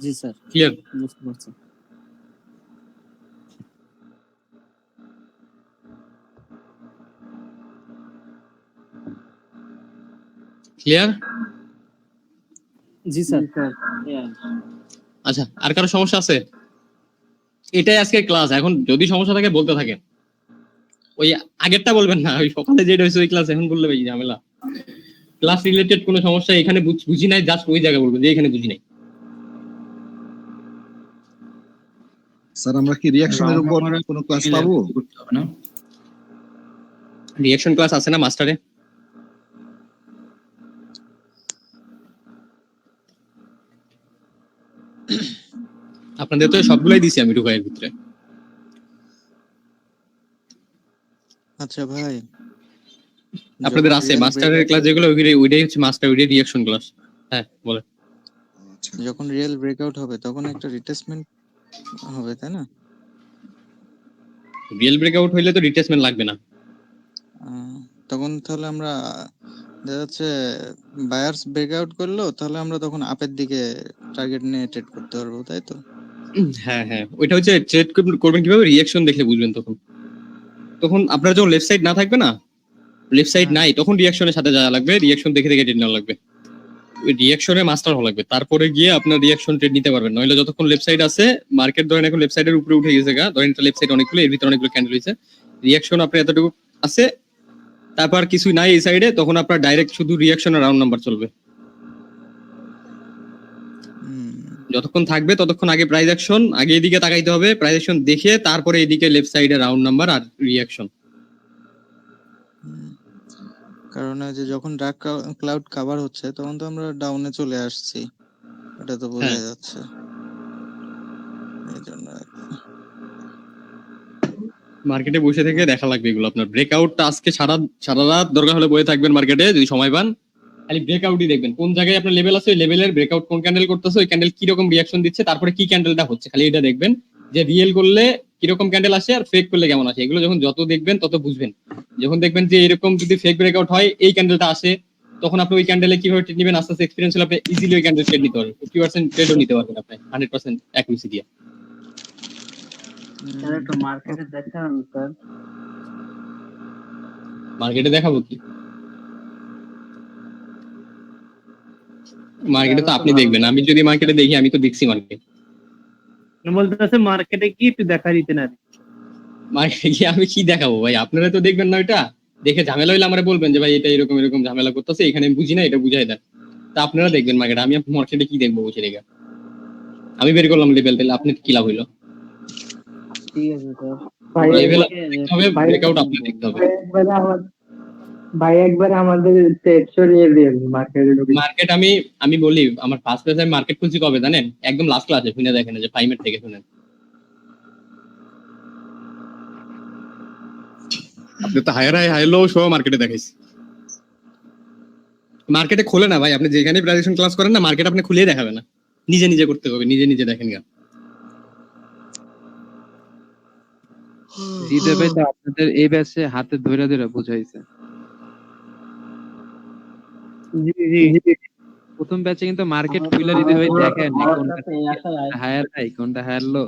জি স্যার, ক্লিয়ার? বুঝতে পারছি। ক্লিয়ার? জি স্যার। আচ্ছা, আর কারো সমস্যা আছে? এটাই আজকে ক্লাস। এখন যদি সমস্যা থাকে বলতে থাকেন, ওই আগেরটা বলবেন না, ওই সকালে যেটা হয়েছে ওই ক্লাস এখন বললে ভাই ঝামেলা। ক্লাস রিলেটেড কোনো সমস্যা এখানে বুঝি নাই, জাস্ট ওই জায়গায় বলবেন যে এখানে বুঝি নাই। স্যার আমরা কি রিঅ্যাকশনের উপর কোনো ক্লাস পাবো? রিঅ্যাকশন ক্লাস আছে না মাস্টারে? আপনাদের তো সবগুলাই দিছি আমি ঢুকাইয়ের ভিতরে। আচ্ছা ভাই, আপনাদের আছে মাস্টারের ক্লাস যেগুলো, ওইটাই হচ্ছে মাস্টার, ওইটাই রিঅ্যাকশন ক্লাস। হ্যাঁ বলেন। যখন রিয়েল ব্রেকআউট হবে তখন একটা রিটেসমেন্ট হবে, তাই না? রিয়েল ব্রেকআউট হইলে তো রিটেসমেন্ট লাগবে না। তখন তাহলে আমরা দেখা যাচ্ছে বায়ার্স ব্রেকআউট করলো, তাহলে আমরা তখন আপের দিকে টার্গেট নিয়ে ট্রেড করতে পারবো, তাই তো? হ্যাঁ হ্যাঁ, ওইটা হচ্ছে ট্রেড করবেন কিভাবে, রিঅ্যাকশন দেখলে বুঝবেন। তখন আপনার যখন লেফট সাইড না থাকবে না, লেফট সাইড নাই, তখন রিঅ্যাকশনের সাথে যাওয়া লাগবে, রিঅ্যাকশন দেখে দেখে ট্রেড নেওয়া লাগবে, ওই রিঅ্যাকশনে মাস্টার হওয়া লাগবে, তারপরে গিয়ে আপনার রিঅ্যাকশন ট্রেড নিতে পারবেন। নইলে যতক্ষণ লেফট সাইড আছে, মার্কেট ধরেন এখন লেফট সাইডের উপরে উঠে গেছে গা, ধরেন লেফট সাইড অনেকগুলো, এর ভিতরে অনেকগুলো ক্যান্ডেল হয়েছে, রিঅ্যাকশন আপনার এতটুকু আছে, তারপর কিছু নাই এই সাইডে, তখন আপনার ডাইরেক্ট শুধু রিঅ্যাকশনের রাউন্ড নাম্বার চলবে। যতক্ষণ থাকবে ততক্ষণ আগে প্রাইস অ্যাকশন, আগে এদিকে তাকাইতে হবে, প্রাইস অ্যাকশন দেখে তারপরে এদিকে লেফট সাইডে রাউন্ড নাম্বার আর রিঅ্যাকশন। কারণ যে যখন ডার্ক ক্লাউড কভার হচ্ছে তখন তো আমরা ডাউনে চলে আসছি, এটা তো বোঝা যাচ্ছে। এইজন্য মার্কেটে বসে থেকে দেখা লাগবে এগুলো। আপনার ব্রেকআউটটা আজকে সারা রাত দরকার হলে বসে থাকবেন মার্কেটে, যদি সময় পান খালি ব্রেকআউটই দেখবেন, কোন জায়গায় আপনার লেভেল আছে, ওই লেভেলের ব্রেকআউট কোন ক্যান্ডেল করতেছে, ওই ক্যান্ডেল কি রকম রিঅ্যাকশন দিচ্ছে, তারপরে কি ক্যান্ডেলটা হচ্ছে, খালি এটা দেখবেন যে রিয়েল করলে কিরকম ক্যান্ডেল আসে আর ফেক করলে কেমন আসে। এগুলো যখন যত দেখবেন তত বুঝবেন। যখন দেখবেন যে এরকম যদি ফেক ব্রেকআউট হয়, এই ক্যান্ডেলটা আসে, তখন আপনি ওই ক্যান্ডেলে কিভাবে ট্রেড নেবেন, আস্তে আস্তে এক্সপেরিয়েন্স হলে আপনি ইজিলি ওই ক্যান্ডেল ট্রেড নিতে পারবেন, 50% ট্রেডও নিতে পারবেন আপনি 100% অ্যাকুরেসি দিয়ে। স্যার একটু মার্কেটে দেখান স্যার। মার্কেটে দেখাবো কি? মার্কেটে তো আপনি দেখবেন, আমি যদি মার্কেটে দেখি, আমি তো দেখছি মার্কেট। বলতেছে মার্কেটে কি একটু দেখা দিতে না? মার্কেটে গিয়ে আমি কি দেখাবো ভাই? আপনারা তো দেখবেন না, ওইটা দেখে ঝামেলা হইলে আমরা বলবেন যে ভাই এটা এরকম এরকম ঝামেলা করতেছে, এখানে বুঝি না, এটা বুঝাই দেন। তা আপনারা দেখবেন মার্কেট, আমি মার্কেটে কি দেখবো বসে রেখে? আমি বের করলাম লেভেল, তাহলে আপনি কি লাভ হইলো? ঠিক আছে স্যার। লেভেল দেখতে হবে, ব্রেকআউট আপনি দেখতে হবে। ভাই একবার আমাদের ট্রেড সরিয়ে দিন মার্কেটে ঢুকে। মার্কেট আমি বলি, আমার ফার্স্ট পেজে আমি মার্কেট খুলছি কবে জানেন? একদম লাস্ট ক্লাসে, শুনে দেখেন যে 5 মিনিট থেকে শুনেন। আপনি তো হাই লো সহ মার্কেটে দেখাইছি। মার্কেটে খোলে না ভাই, আপনি যেখানে প্রেজেন্টেশন ক্লাস করেন না, মার্কেট আপনি খুলেই দেখাবে না, নিজে নিজে করতে হবে, নিজে নিজে দেখেন গা। হৃদয় ভাই তো আপনাদের এই ব্যাচে হাতে ধরে ধরে বুঝাইছে। প্রথম ব্যাচে কিন্তু মার্কেট খুলে হৃদয় ভাই দেখেন কোনটা হায়ার হাই কোনটা হায়ার লো।